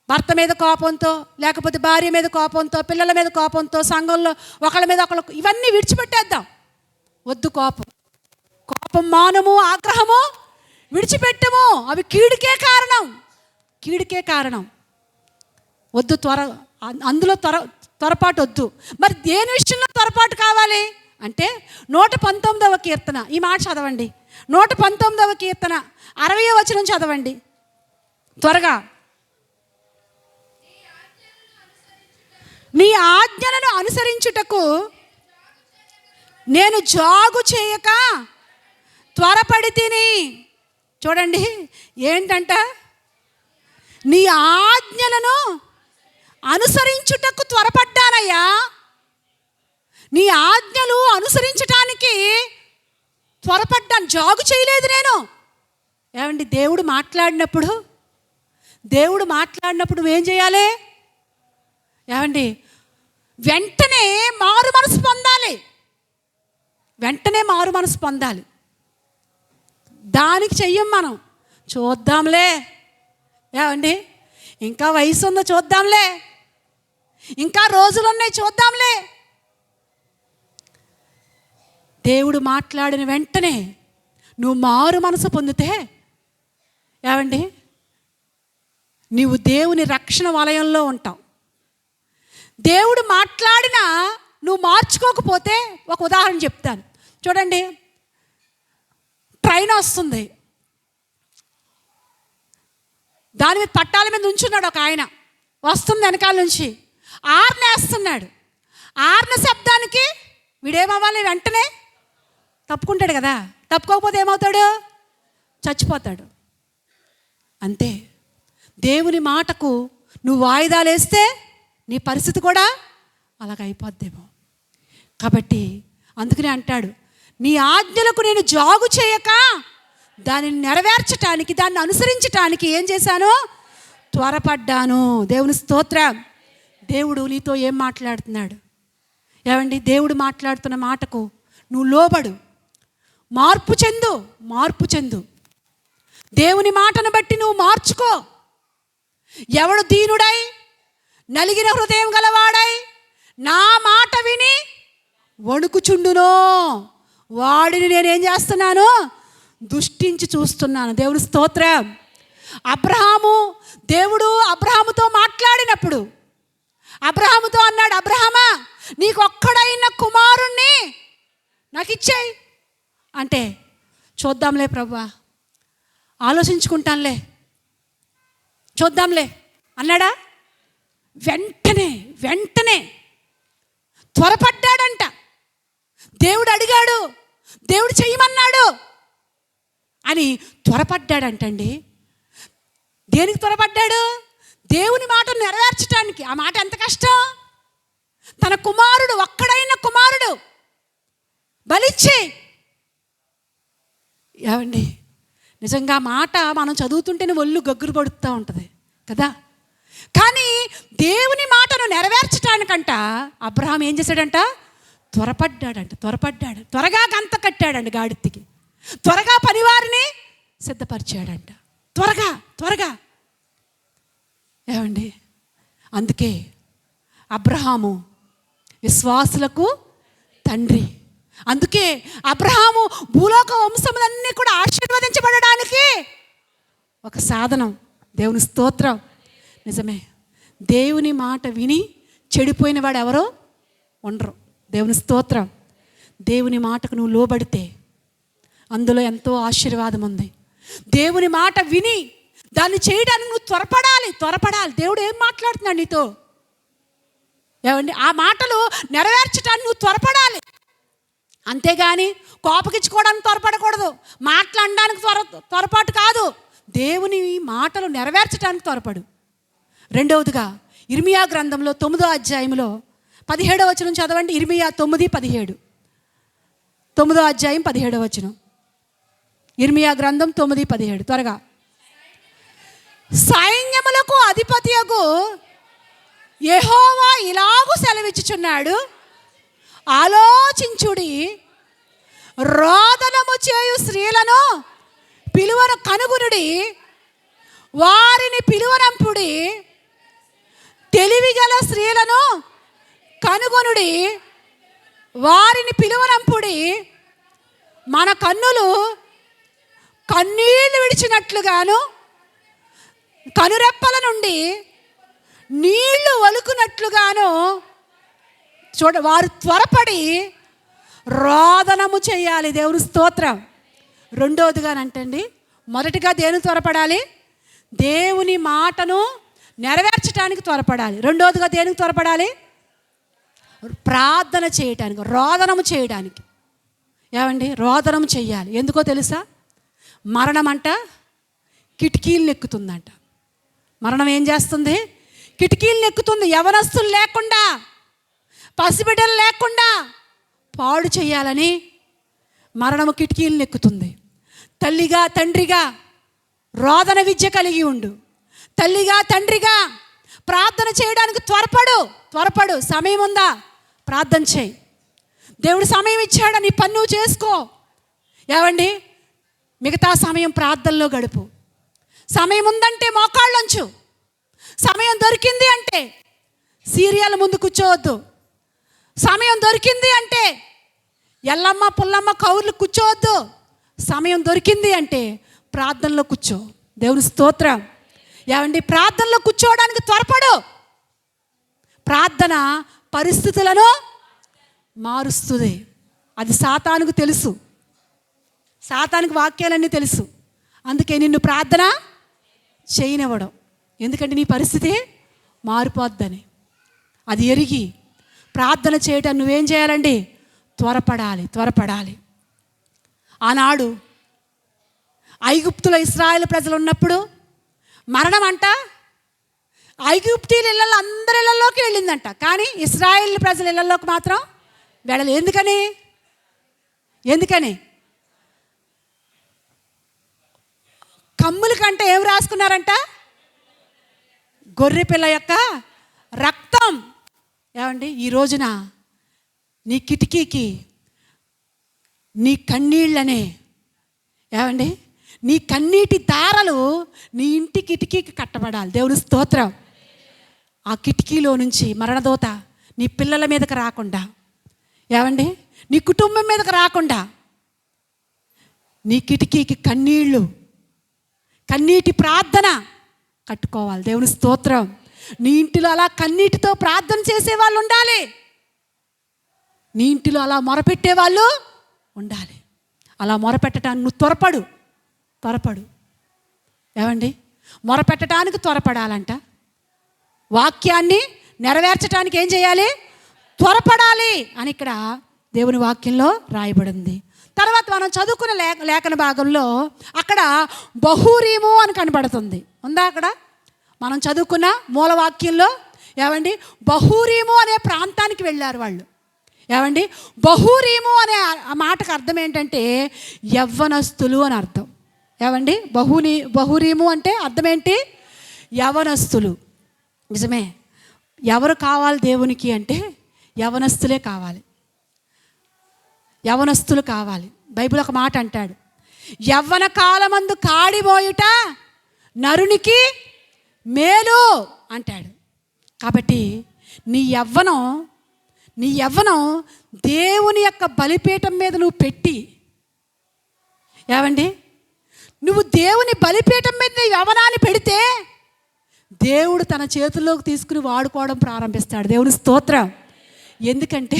భర్త మీద కోపంతో, లేకపోతే భార్య మీద కోపంతో, పిల్లల మీద కోపంతో, సంఘంలో ఒకళ్ళ మీద ఒకళ్ళు, ఇవన్నీ విడిచిపెట్టేద్దాం. వద్దు, కోపం మానము, ఆగ్రహము విడిచిపెట్టము. అవి కీడుకే కారణం. వద్దు, అందులో త్వరపాటు వద్దు. మరి దేని విషయంలో త్వరపాటు కావాలి అంటే 119వ కీర్తన, ఈ మాట చదవండి. 119వ కీర్తన 60వ వచనం చదవండి త్వరగా. నీ ఆజ్ఞలను అనుసరించుటకు నేను జాగు చేయక త్వరపడి తిని. చూడండి, ఏంటంట? నీ ఆజ్ఞలను అనుసరించుటకు త్వరపడ్డానయ్యా. నీ ఆజ్ఞలు అనుసరించటానికి త్వరపడ్డాను, జాగు చేయలేదు నేను. ఏమండి, దేవుడు మాట్లాడినప్పుడు నువ్వేం చేయాలి? ఏమండి, వెంటనే మారు మనసు పొందాలి. దానికి చెయ్యం మనం. చూద్దాంలే, ఏమండి, ఇంకా వయసు ఉందో చూద్దాంలే, ఇంకా రోజులున్నాయి చూద్దాంలే. దేవుడు మాట్లాడిన వెంటనే నువ్వు మారు మనసు పొందితే, ఏమండి, నీవు దేవుని రక్షణ వలయంలో ఉంటావు. దేవుడు మాట్లాడినా నువ్వు మార్చుకోకపోతే, ఒక ఉదాహరణ చెప్తాను చూడండి. ట్రైన్ వస్తుంది, దాని మీద పట్టాల మీద ఉంచున్నాడు ఒక ఆయన. వస్తుంది వెనకాల నుంచి, ఆర్న వేస్తున్నాడు. ఆర్న శబ్దానికి వీడేమవ్వాలి? వెంటనే తప్పుకుంటాడు కదా. తప్పుకోకపోతే ఏమవుతాడు? చచ్చిపోతాడు. అంతే, దేవుని మాటకు నువ్వు వాయిదాలు వేస్తే నీ పరిస్థితి కూడా అలాగైపోద్దేమో. కాబట్టి అందుకనే అంటాడు, నీ ఆజ్ఞలకు నేను జాగు చేయక దానిని నెరవేర్చటానికి, దాన్ని అనుసరించటానికి ఏం చేశాను? త్వరపడ్డాను. దేవుని స్తోత్రం. దేవుడు నీతో ఏం మాట్లాడుతున్నాడు? ఏమండి, దేవుడు మాట్లాడుతున్న మాటకు నువ్వు లోబడు, మార్పు చెందు. దేవుని మాటను బట్టి నువ్వు మార్చుకో. ఎవడు దీనుడై నలిగిన హృదయం గలవాడై నా మాట విని వణుకుచుండునో వాడిని నేనేం చేస్తున్నాను? దుష్టించి చూస్తున్నాను. దేవుని స్తోత్రం. దేవుడు అబ్రహాముతో మాట్లాడినప్పుడు అబ్రహాముతో అన్నాడు, అబ్రహామా, నీకొక్కడైన కుమారుణ్ణి నాకు ఇచ్చేయి అంటే, చూద్దాంలే ప్రభువా, ఆలోచించుకుంటానులే, చూద్దాంలే అన్నాడా? వెంటనే త్వరపడ్డాడంట. దేవుడు అడిగాడు, దేవుడు చెయ్యమన్నాడు అని త్వరపడ్డాడంటండి. దేనికి త్వరపడ్డాడు? దేవుని మాట నెరవేర్చడానికి. ఆ మాట ఎంత కష్టం! తన కుమారుడు, ఒక్కడైన కుమారుడు బలిచ్చి. ఏమండి, నిజంగా మాట మనం చదువుతుంటేనే ఒళ్ళు గగ్గురు పడుతూ ఉంటుంది కదా. కానీ దేవుని మాటను నెరవేర్చడానికంట అబ్రహాం ఏం చేశాడంట? త్వరపడ్డాడు. త్వరగా గంత కట్టాడండి గాడిత్తికి. త్వరగా పనివారిని సిద్ధపరిచాడంట. త్వరగా. ఏమండి, అందుకే అబ్రహాము విశ్వాసులకు తండ్రి. అందుకే అబ్రహాము భూలోక వంశములన్నీ కూడా ఆశీర్వదించబడడానికి ఒక సాధనం. దేవుని స్తోత్రం. నిజమే, దేవుని మాట విని చెడిపోయిన వాడు ఎవరో ఉండరు. దేవుని స్తోత్రం. దేవుని మాటకు నువ్వు లోబడితే అందులో ఎంతో ఆశీర్వాదం ఉంది. దేవుని మాట విని దాన్ని చేయడానికి నువ్వు త్వరపడాలి. దేవుడు ఏం మాట్లాడుతున్నాడు నీతో? ఏమండి, ఆ మాటలు నెరవేర్చడానికి నువ్వు త్వరపడాలి. అంతేగాని కోపగించుకోవడానికి త్వరపడకూడదు, మాట్లాడడానికి త్వరపాటు కాదు. దేవుని మాటలు నెరవేర్చడానికి త్వరపడు. రెండవదిగా ఇర్మియా గ్రంథంలో 9వ అధ్యాయంలో 17వ వచనం చదవండి. ఇర్మియా 9:17, 9వ అధ్యాయం 17వ వచనం. ఇర్మియా గ్రంథం 9:17 త్వరగా. సైన్యములకు అధిపతియగు యెహోవా ఇలాగు సెలవిచ్చుచున్నాడు, ఆలోచించుడి, రోదనము చేయు స్త్రీలను పిలువను కనుగొనుడి, వారిని పిలువనంపుడి, తెలివిగల స్త్రీలను కనుగొనుడి, వారిని పిలువనంపుడి. మన కన్నులు కన్నీళ్లు విడిచినట్లుగాను కనురెప్పల నుండి నీళ్లు వలుకున్నట్లుగాను వారు త్వరపడి రోదనము చేయాలి. దేవుని స్తోత్రం. రెండవదిగానంటండి, మొదటిగా దేని త్వరపడాలి? దేవుని మాటను నెరవేర్చడానికి త్వరపడాలి. రెండవదిగా దేనికి త్వరపడాలి? ప్రార్థన చేయటానికి, రోదనము చేయడానికి. ఏమండి, రోదనము చెయ్యాలి. ఎందుకో తెలుసా? మరణం అంట కిటికీలను ఎక్కుతుందంట. మరణం ఏం చేస్తుంది? కిటికీలను ఎక్కుతుంది. యవనస్తులు లేకుండా, పసిబిడ్డలు లేకుండా పాడు చేయాలని మరణము కిటికీలను ఎక్కుతుంది. తల్లిగా తండ్రిగా రోదన విద్య కలిగి ఉండు. తల్లిగా తండ్రిగా ప్రార్థన చేయడానికి త్వరపడు. సమయం ఉందా? ప్రార్థన చేయి. దేవుడు సమయం ఇచ్చాడు, నీ పని నువ్వు చేసుకో. ఏవండి, మిగతా సమయం ప్రార్థనలో గడుపు. సమయం ఉందంటే మోకాళ్ళంచు. సమయం దొరికింది అంటే సీరియల్ ముందు కూర్చోవద్దు. సమయం దొరికింది అంటే ఎల్లమ్మ పుల్లమ్మ కౌర్లు కూర్చోవద్దు. సమయం దొరికింది అంటే ప్రార్థనలో కూర్చో. దేవుని స్తోత్రం. ఏమండి, ప్రార్థనలో కూర్చోవడానికి త్వరపడు. ప్రార్థన పరిస్థితులను మారుస్తుంది. అది సాతానుకు తెలుసు. సాతానుకు వాక్యాలన్నీ తెలుసు. అందుకే నిన్ను ప్రార్థన చేయనివ్వడం. ఎందుకంటే నీ పరిస్థితి మారిపోద్దని అది ఎరిగి ప్రార్థన చేయటం నువ్వేం చేయాలండి? త్వరపడాలి. ఆనాడు ఐగుప్తులో ఇశ్రాయేలు ప్రజలు ఉన్నప్పుడు మరణం అంట ఐగుప్తీయుల ఇళ్ళల్లో అందరి ఇళ్ళల్లోకి వెళ్ళిందంట. కానీ ఇశ్రాయేలు ప్రజల ఇళ్ళల్లోకి మాత్రం వెళ్ళలేదు. ఎందుకని? కమ్ముల కంటే ఏం రాసుకున్నారంట? గొర్రె పిల్ల యొక్క రక్తం. ఏమండి, ఈ రోజున నీ కిటికీకి నీ కన్నీళ్ళనే, ఏమండి, నీ కన్నీటి దారలు నీ ఇంటి కిటికీకి కట్టబడాలి. దేవుని స్తోత్రం. ఆ కిటికీలో నుంచి మరణదోత నీ పిల్లల మీదకి రాకుండా, ఏమండి, నీ కుటుంబం మీదకి రాకుండా నీ కిటికీకి కన్నీటి ప్రార్థన కట్టుకోవాలి. దేవుని స్తోత్రం. నీ ఇంటిలో అలా కన్నీటితో ప్రార్థన చేసే వాళ్ళు ఉండాలి. నీ ఇంటిలో అలా మొరపెట్టే వాళ్ళు ఉండాలి. అలా మొరపెట్టడానికి నువ్వు త్వరపడు. ఏమండి, మొరపెట్టడానికి త్వరపడాలంట. వాక్యాన్ని నెరవేర్చడానికి ఏం చేయాలి? త్వరపడాలి అని ఇక్కడ దేవుని వాక్యంలో రాయబడింది. తర్వాత మనం చదువుకున్న లేఖన భాగంలో అక్కడ బహూరీము అని కనబడుతుంది. ఉందా అక్కడ? మనం చదువుకున్న మూలవాక్యంలో ఏమండి, బహూరీము అనే ప్రాంతానికి వెళ్ళారు వాళ్ళు. ఏమండి, బహూరీము అనే ఆ మాటకు అర్థం ఏంటంటే యవ్వనస్తులు అని అర్థం. ఏమండి, బహూరీము అంటే అర్థం ఏంటి? యవ్వనస్తులు. నిజమే. ఎవరు కావాలి దేవునికి అంటే యవ్వనస్తులే కావాలి. యవ్వనస్తులు కావాలి. బైబిల్ ఒక మాట అంటాడు, యవ్వన కాలమందు కాడిపోయుట నరునికి మేలు అంటాడు. కాబట్టి నీ యవ్వనం దేవుని యొక్క బలిపీఠం మీద నువ్వు పెట్టి, ఏమండి, నువ్వు దేవుని బలిపీఠం మీద యవ్వనాన్ని పెడితే దేవుడు తన చేతుల్లోకి తీసుకుని వాడుకోవడం ప్రారంభిస్తాడు. దేవుని స్తోత్రం. ఎందుకంటే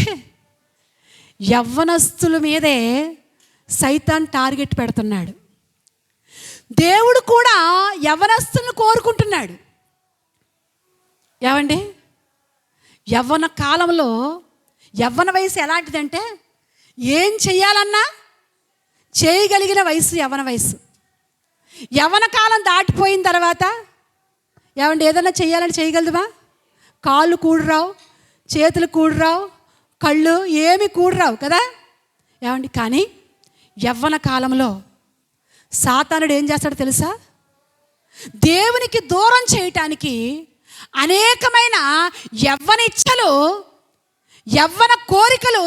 యవ్వనస్తుల మీదే సైతాన్ టార్గెట్ పెడుతున్నాడు. దేవుడు కూడా యవ్వనస్తులను కోరుకుంటున్నాడు. ఏమండి, యవ్వన కాలంలో యవ్వన వయసు ఎలాంటిదంటే ఏం చెయ్యాలన్నా చేయగలిగిన వయసు యవ్వన వయసు. యవ్వన కాలం దాటిపోయిన తర్వాత ఏమండి ఏదన్నా చెయ్యాలని చేయగలదుమా? కాళ్ళు కూడరావు, చేతులు కూడరావు, కళ్ళు ఏమి కూడరావు కదా, ఏమండి. కానీ యవ్వన కాలంలో సాతానుడు ఏం చేస్తాడో తెలుసా? దేవునికి దూరం చేయటానికి అనేకమైన యవ్వన ఇచ్చలు, యవ్వన కోరికలు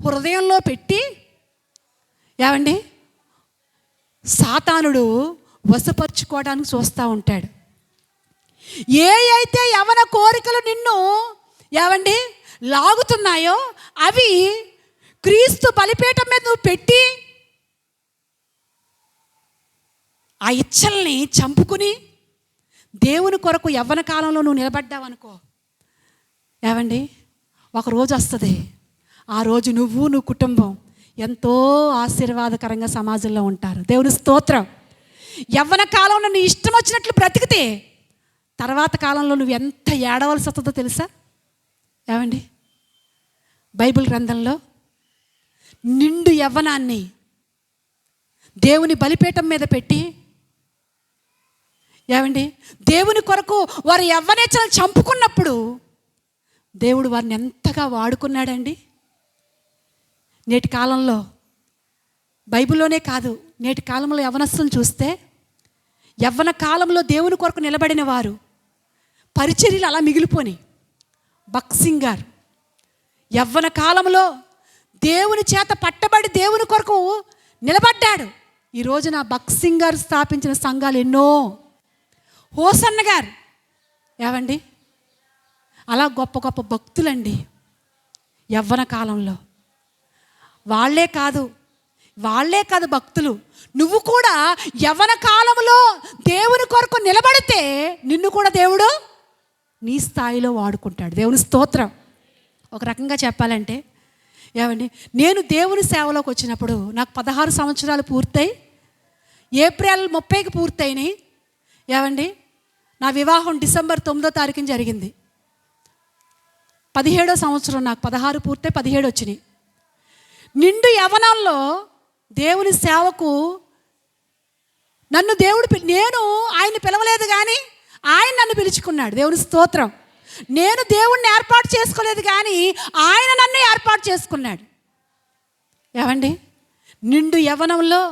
హృదయంలో పెట్టి, ఏమండి, సాతానుడు వశపరుచుకోవడానికి చూస్తూ ఉంటాడు. అయితే యవ్వన కోరికలు నిన్ను, ఏమండి, లాగుతున్నాయో అవి క్రీస్తు బలిపీఠం మీద నువ్వు పెట్టి ఆ ఇచ్చల్ని చంపుకుని దేవుని కొరకు యవ్వన కాలంలో నువ్వు నిలబడ్డావనుకో, ఏమండి, ఒకరోజు వస్తుంది. ఆ రోజు నువ్వు కుటుంబం ఎంతో ఆశీర్వాదకరంగా సమాజంలో ఉంటారు. దేవుని స్తోత్రం. యవ్వన కాలంలో నీ ఇష్టం వచ్చినట్లు బ్రతికితే తర్వాత కాలంలో నువ్వు ఎంత ఏడవలసి వస్తుందో తెలుసా? ఏమండి, బైబిల్ గ్రంథంలో నిండు యవ్వనాన్ని దేవుని బలిపీఠం మీద పెట్టి, ఏమండి, దేవుని కొరకు వారి యవ్వనేచ్చలను చంపుకున్నప్పుడు దేవుడు వారిని ఎంతగా వాడుకున్నాడండి. నేటి కాలంలో బైబిల్లోనే కాదు, నేటి కాలంలో యవ్వనస్తులను చూస్తే యవ్వన కాలంలో దేవుని కొరకు నిలబడిన వారు పరిచర్యలు అలా మిగిలిపోని. బక్సింగ్ గారు యవ్వన కాలంలో దేవుని చేత పట్టబడి దేవుని కొరకు నిలబడ్డాడు. ఈ రోజున బక్సింగ్ గారు స్థాపించిన సంఘాలు ఎన్నో. హోసన్న గారు, ఏవండి, అలా గొప్ప గొప్ప భక్తులండి యవ్వన కాలంలో. వాళ్ళే కాదు భక్తులు. నువ్వు కూడా యవ్వన కాలంలో దేవుని కొరకు నిలబడితే నిన్ను కూడా దేవుడు నీ స్థాయిలో వాడుకుంటాడు. దేవుని స్తోత్రం. ఒక రకంగా చెప్పాలంటే, ఏమండి, నేను దేవుని సేవలోకి వచ్చినప్పుడు నాకు 16 సంవత్సరాలు పూర్తయి ఏప్రిల్ 30కి పూర్తయినాయి. ఏమండి, నా వివాహం డిసెంబర్ 9వ తారీఖున జరిగింది. 17వ సంవత్సరం నాకు 16 పూర్తయి 17 వచ్చినాయి. నిండు యవ్వనంలో దేవుని సేవకు నన్ను నేను ఆయన పిలవలేదు, కానీ ఆయన నన్ను పిలుచుకున్నాడు. దేవుని స్తోత్రం. నేను దేవుణ్ణి ఏర్పాటు చేసుకోలేదు, కానీ ఆయన నన్ను ఏర్పాటు చేసుకున్నాడు. ఏమండి, నిండు యవ్వనంలో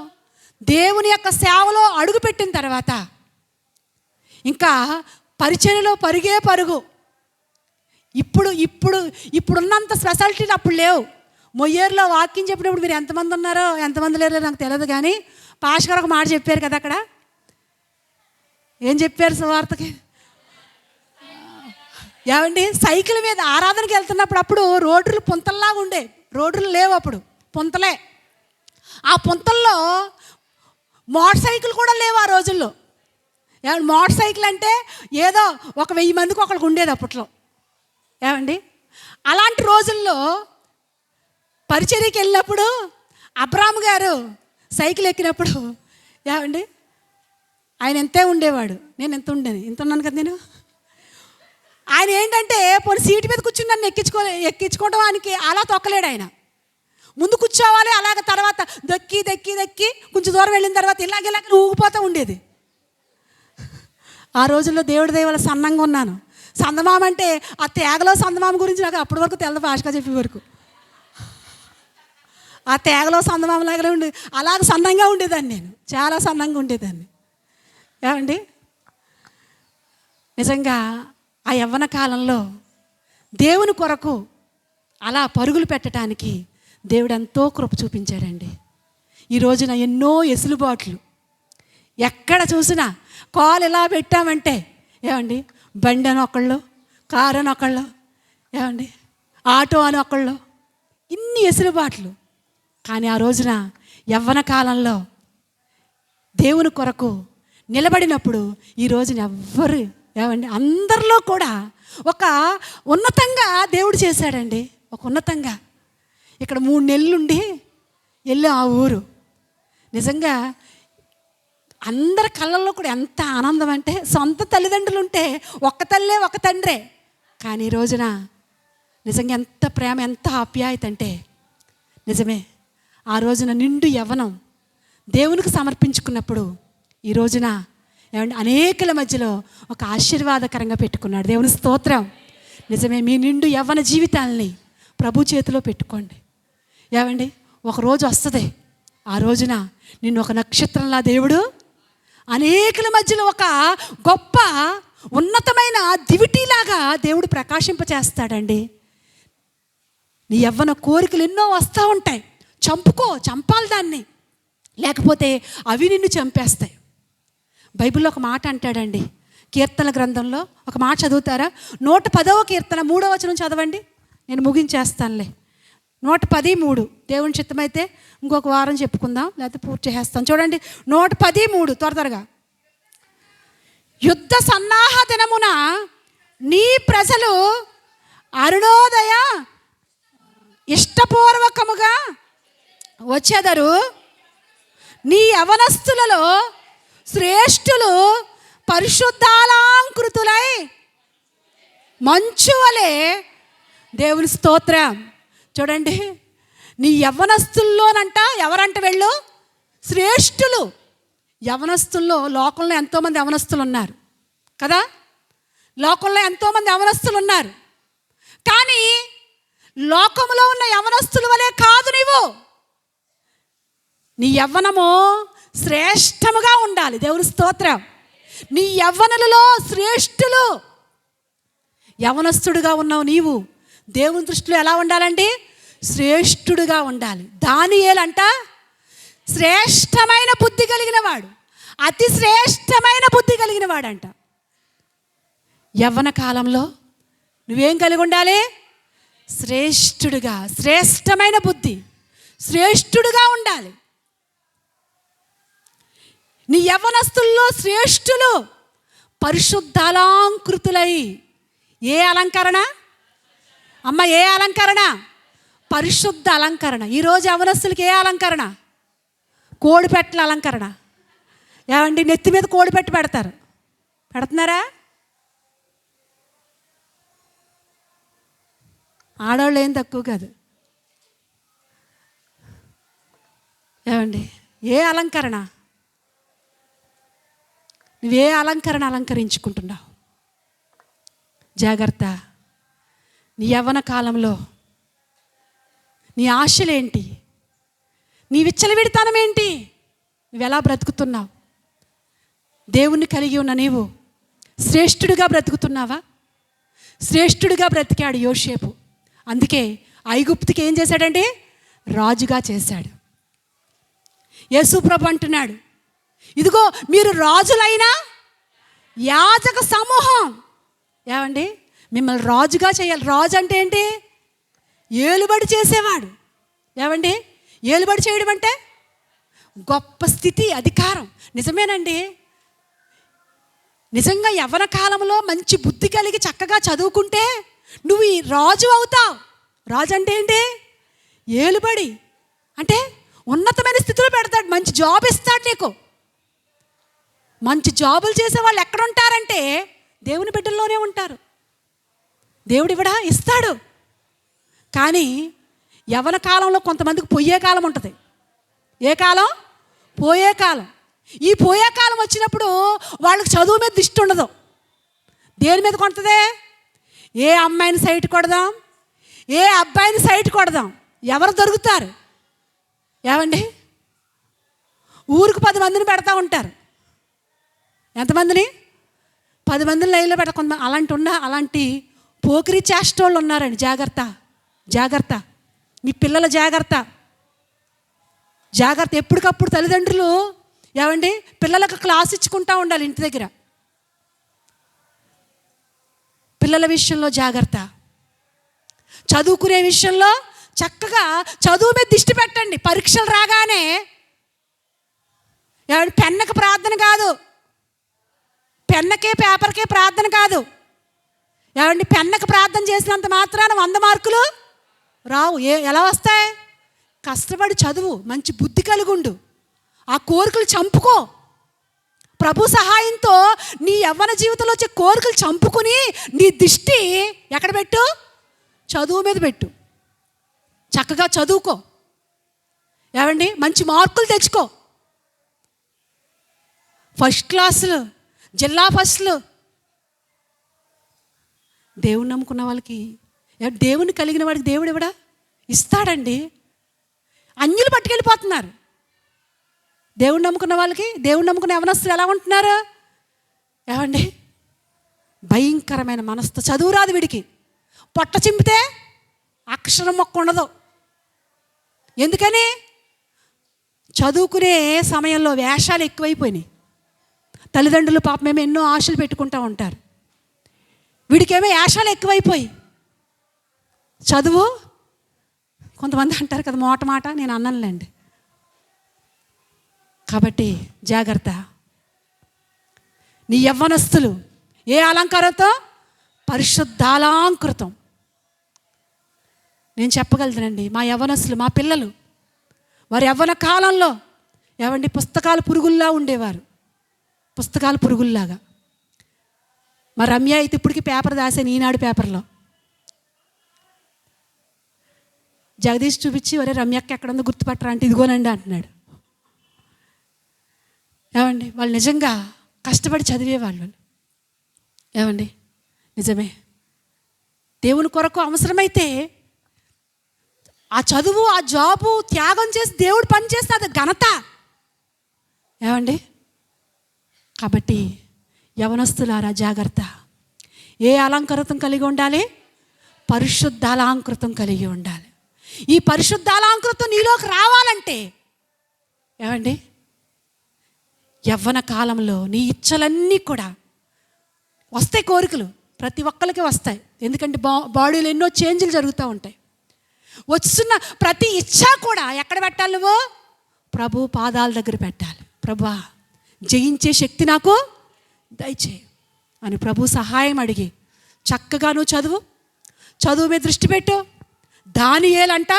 దేవుని యొక్క సేవలో అడుగుపెట్టిన తర్వాత ఇంకా పరిచర్యలో పరుగు. ఇప్పుడున్నంత స్పెషాలిటీలు అప్పుడు లేవు. మొయ్యేరులో వాక్యం చెప్పినప్పుడు మీరు ఎంతమంది ఉన్నారో ఎంతమంది లేరో నాకు తెలియదు, కానీ పాష్ గారు ఒక మాట చెప్పారు కదా. అక్కడ ఏం చెప్పారు సువార్తకి? ఏమండి, సైకిల్ మీద ఆరాధనకి వెళ్తున్నప్పుడు అప్పుడు రోడ్లు పుంతల్లాగా ఉండే, రోడ్లు లేవు అప్పుడు, పుంతలే. ఆ పుంతల్లో మోటార్ సైకిల్ కూడా లేవు ఆ రోజుల్లో. మోటార్ సైకిల్ అంటే ఏదో 1000 మందికి ఒకరికి ఉండేది అప్పట్లో. ఏమండి, అలాంటి రోజుల్లో పరిచర్యకి వెళ్ళినప్పుడు అబ్రామ్ గారు సైకిల్ ఎక్కినప్పుడు, ఏమండి, ఆయన ఎంతే ఉండేవాడు, నేను ఎంత ఉన్నాను కదా నేను. ఆయన ఏంటంటే పోనీ సీటు మీద కూర్చుని నన్ను ఎక్కించుకోవడానికి అలా తొక్కలేడు. ఆయన ముందు కూర్చోవాలి, అలాగ తర్వాత దక్కి కొంచెం దూరం వెళ్ళిన తర్వాత ఇలాగ ఊగిపోతూ ఉండేది. ఆ రోజుల్లో దేవుడి దయవల్ల సన్నంగా ఉన్నాను. సందమామ అంటే ఆ తేగలో సందమామ గురించి నాకు అప్పటి వరకు తెల్లదు, భాషగా చెప్పే వరకు. ఆ తేగలో సందమామలాగా ఉండేది, అలాగ సన్నంగా ఉండేదాన్ని నేను, చాలా సన్నంగా ఉండేదాన్ని. ఏమండి, నిజంగా ఆ యవ్వన కాలంలో దేవుని కొరకు అలా పరుగులు పెట్టడానికి దేవుడు ఎంతో కృప చూపించాడండి. ఈ రోజున ఎన్నో ఎసులుబాట్లు, ఎక్కడ చూసినా కాలు ఎలా పెట్టామంటే, ఏమండి, బండి అని ఒకళ్ళు, కారు అని ఒకళ్ళు, ఏమండి, ఆటో అని ఒకళ్ళు, ఇన్ని ఎన్ని ఎసులుబాట్లు. కానీ ఆ రోజున యవ్వన కాలంలో దేవుని కొరకు నిలబడినప్పుడు ఈ రోజున ఎవ్వరు ఏమండి అందరిలో కూడా ఒక ఉన్నతంగా దేవుడు చేశాడండి. ఒక ఉన్నతంగా ఇక్కడ 3 నెలలుండి వెళ్ళి ఆ ఊరు నిజంగా అందరి కళ్ళల్లో కూడా ఎంత ఆనందం అంటే, సొంత తల్లిదండ్రులు ఉంటే ఒక్క తల్లే ఒక తండ్రే, కానీ ఈ రోజున నిజంగా ఎంత ప్రేమ ఎంత ఆప్యాయత అంటే నిజమే. ఆ రోజున నిండు యవ్వనం దేవునికి సమర్పించుకున్నప్పుడు ఈ రోజున ఏమంటే అనేకల మధ్యలో ఒక ఆశీర్వాదకరంగా పెట్టుకున్నాడు. దేవుని స్తోత్రం. నిజమే. మీ నిండు యవ్వన జీవితాలని ప్రభు చేతిలో పెట్టుకోండి. ఏమండి ఒక రోజు వస్తుంది, ఆ రోజున నిన్ను ఒక నక్షత్రంలా దేవుడు అనేకల మధ్యలో ఒక గొప్ప ఉన్నతమైన దివిటీలాగా దేవుడు ప్రకాశింపచేస్తాడండి. నీ యవ్వన కోరికలు ఎన్నో వస్తూ ఉంటాయి, చంపాలి దాన్ని, లేకపోతే అవి నిన్ను చంపేస్తాయి. బైబిల్లో ఒక మాట అంటాడండి, కీర్తన గ్రంథంలో ఒక మాట చదువుతారా? 110వ కీర్తన 3వ వచనం చదవండి, నేను ముగించేస్తానులే. 110:3 దేవుని చిత్తమైతే ఇంకొక వారం చెప్పుకుందాం, లేకపోతే పూర్తి చేస్తాను. చూడండి 110:3 త్వరగా. యుద్ధ సన్నాహ దినమున నీ ప్రజలు అరుణోదయ ఇష్టపూర్వకముగా వచ్చెదరు, నీ యవనస్తులలో శ్రేష్ఠులు పరిశుద్ధాలంకృతులై మంచు వలె. దేవుని స్తోత్రం. చూడండి, నీ యవ్వనస్తుల్లోనంట ఎవరంట వెళ్ళు? శ్రేష్ఠులు. యవనస్తుల్లో లోకంలో ఎంతోమంది యవనస్తులు ఉన్నారు కదా, లోకంలో ఎంతోమంది యవనస్తులు ఉన్నారు. కానీ లోకంలో ఉన్న యవనస్తుల వలె కాదు నీవు. నీ యవ్వనము శ్రేష్టముగా ఉండాలి. దేవుని స్తోత్రం. నీ యవ్వనులలో శ్రేష్ఠులు. యవనస్తుడుగా ఉన్నావు నీవు, దేవుని దృష్టిలో ఎలా ఉండాలండి? శ్రేష్ఠుడుగా ఉండాలి. దానియేలంట శ్రేష్టమైన బుద్ధి కలిగిన వాడు, అతి శ్రేష్టమైన బుద్ధి కలిగిన వాడంట. యవ్వన కాలంలో నువ్వేం కలిగి ఉండాలి? శ్రేష్ఠుడుగా, శ్రేష్టమైన బుద్ధి, శ్రేష్ఠుడుగా ఉండాలి. నీ యవ్వనస్తుల్లో శ్రేష్ఠులు పరిశుద్ధాలంకృతులై. ఏ అలంకరణ అమ్మ? ఏ అలంకరణ? పరిశుద్ధ అలంకరణ. ఈరోజు యవనస్తులకి ఏ అలంకరణ? కోడిపెట్టల అలంకరణ. ఏమండి నెత్తి మీద కోడిపెట్టు పెడతారు, పెడుతున్నారా? ఆడవాళ్ళు ఏం తక్కువ కాదు. ఏమండి ఏ అలంకరణ? నువ్వే అలంకరణ అలంకరించుకుంటున్నావు? జాగ్రత్త. నీ యవ్వన కాలంలో నీ ఆశలేంటి? నీ విచ్చలవిడితనం ఏంటి? నువ్వెలా బ్రతుకుతున్నావు? దేవుణ్ణి కలిగి ఉన్న నీవు శ్రేష్ఠుడిగా బ్రతుకుతున్నావా? శ్రేష్ఠుడిగా బ్రతికాడు యోసేపు. అందుకే ఐగుప్తుకి ఏం చేశాడండి? రాజుగా చేశాడు. యేసు ప్రభు అంటున్నాడు, ఇదిగో మీరు రాజులైనా యాజక సమూహం. ఏమండి మిమ్మల్ని రాజుగా చేయాలి. రాజు అంటే ఏంటి? ఏలుబడి చేసేవాడు. ఏమండి ఏలుబడి చేయడం అంటే గొప్ప స్థితి, అధికారం. నిజమేనండి. నిజంగా యవ్వన కాలంలో మంచి బుద్ధి కలిగి చక్కగా చదువుకుంటే నువ్వు ఈ రాజు అవుతావు. రాజు అంటే ఏంటి? ఏలుబడి అంటే ఉన్నతమైన స్థితిలో పెడతాడు, మంచి జాబ్ ఇస్తాడు నీకు. మంచి జాబులు చేసే వాళ్ళు ఎక్కడ ఉంటారంటే దేవుని బిడ్డల్లోనే ఉంటారు. దేవుడు ఇవ్వడా? ఇస్తాడు. కానీ యవ్వన కాలంలో కొంతమందికి పోయే కాలం ఉంటుంది. ఏ కాలం? పోయే కాలం. ఈ పోయే కాలం వచ్చినప్పుడు వాళ్ళకి చదువు మీద దృష్టి ఉండదు. దేని మీద కొంటదే? ఏ అమ్మాయిని సైట్ కొడదాం, ఏ అబ్బాయిని సైట్ కొడదాం, ఎవరు దొరుకుతారు? ఏమండి ఊరికి 10 మందిని పెడతా ఉంటారు. ఎంతమందిని? 10 మందిని లైన్లో పెట్టకుండా అలాంటి పోకిరి చేష్టోళ్ళు ఉన్నారండి. జాగ్రత్త, జాగ్రత్త. మీ పిల్లల జాగ్రత్త, జాగ్రత్త. ఎప్పటికప్పుడు తల్లిదండ్రులు ఏమండి పిల్లలకు క్లాస్ ఇచ్చుకుంటూ ఉండాలి ఇంటి దగ్గర. పిల్లల విషయంలో జాగ్రత్త, చదువుకునే విషయంలో చక్కగా చదువు మీద దృష్టి పెట్టండి. పరీక్షలు రాగానే పెన్నకి ప్రార్థన కాదు, పెన్నకే పేపర్కే ప్రార్థన కాదు. పెన్నకి ప్రార్థన చేసినంత మాత్రాన 100 మార్కులు రావు. ఎలా వస్తాయి? కష్టపడి చదువు, మంచి బుద్ధి కలిగుండు, ఆ కోరికలు చంపుకో. ప్రభు సహాయంతో నీ యవ్వన జీవితంలో వచ్చే కోరికలు చంపుకుని నీ దృష్టి ఎక్కడ పెట్టు? చదువు మీద పెట్టు. చక్కగా చదువుకో. మంచి మార్కులు తెచ్చుకో. ఫస్ట్ క్లాసులు, జిల్లా ఫస్ట్లు. దేవుని నమ్ముకున్న వాళ్ళకి, దేవుని కలిగిన వాడికి దేవుడు ఎవడా ఇస్తాడండి. అన్యులు పట్టుకెళ్ళిపోతున్నారు. దేవుని నమ్ముకున్న వాళ్ళకి, దేవుని నమ్ముకున్న యవనస్తులు ఎలా ఉంటున్నారు? భయంకరమైన మనస్తో. చదువు రాదు వీడికి. పొట్ట చింపితే అక్షరం మొక్క ఉండదు. ఎందుకని? చదువుకునే సమయంలో వేషాలు ఎక్కువైపోయినాయి. తల్లిదండ్రులు పాపమేమో ఎన్నో ఆశలు పెట్టుకుంటూ ఉంటారు. వీడికేమో వేషాలు ఎక్కువైపోయి చదువు. కొంతమంది అంటారు కదా మోట మాట, నేను అన్నలేండి. కాబట్టి జాగ్రత్త. నీ యవ్వనస్తులు ఏ అలంకారంతో? పరిశుద్ధాలంకృతం. నేను చెప్పగలుగుతానండి, మా యవ్వనస్తులు, మా పిల్లలు, వారి యవ్వన కాలంలో పుస్తకాలు పురుగుల్లా ఉండేవారు. పుస్తకాలు పురుగుల్లాగా. మా రమ్య అయితే ఇప్పటికీ పేపర్ దాసాను, ఈనాడు పేపర్లో. జగదీష్ చూపించి, ఒరే రమ్యక్క ఎక్కడ ఉందో గుర్తుపట్టరా అంటే, ఇదిగోనండి అంటున్నాడు. వాళ్ళు నిజంగా కష్టపడి చదివేవాళ్ళు. నిజమే. దేవుని కొరకు అవసరమైతే ఆ చదువు, ఆ జాబు త్యాగం చేసి దేవుడు పని చేస్తే అది ఘనత. కాబట్టి యవనస్తులారా జాగ్రత్త. ఏ అలంకృతం కలిగి ఉండాలి? పరిశుద్ధాలంకృతం కలిగి ఉండాలి. ఈ పరిశుద్ధాలంకృతం నీలోకి రావాలంటే యవ్వన కాలంలో నీ ఇచ్చలన్నీ కూడా వస్తాయి. కోరికలు ప్రతి ఒక్కరికి వస్తాయి. ఎందుకంటే బాడీలో ఎన్నో చేంజ్లు జరుగుతూ ఉంటాయి. వస్తున్న ప్రతి ఇచ్చ కూడా ఎక్కడ పెట్టాలి? నువ్వు ప్రభు పాదాల దగ్గర పెట్టాలి. ప్రభువా, జయించే శక్తి నాకు దయచేయి అని ప్రభు సహాయం అడిగి చక్కగా నువ్వు చదువు మీద దృష్టి పెట్టు. దానియేలంట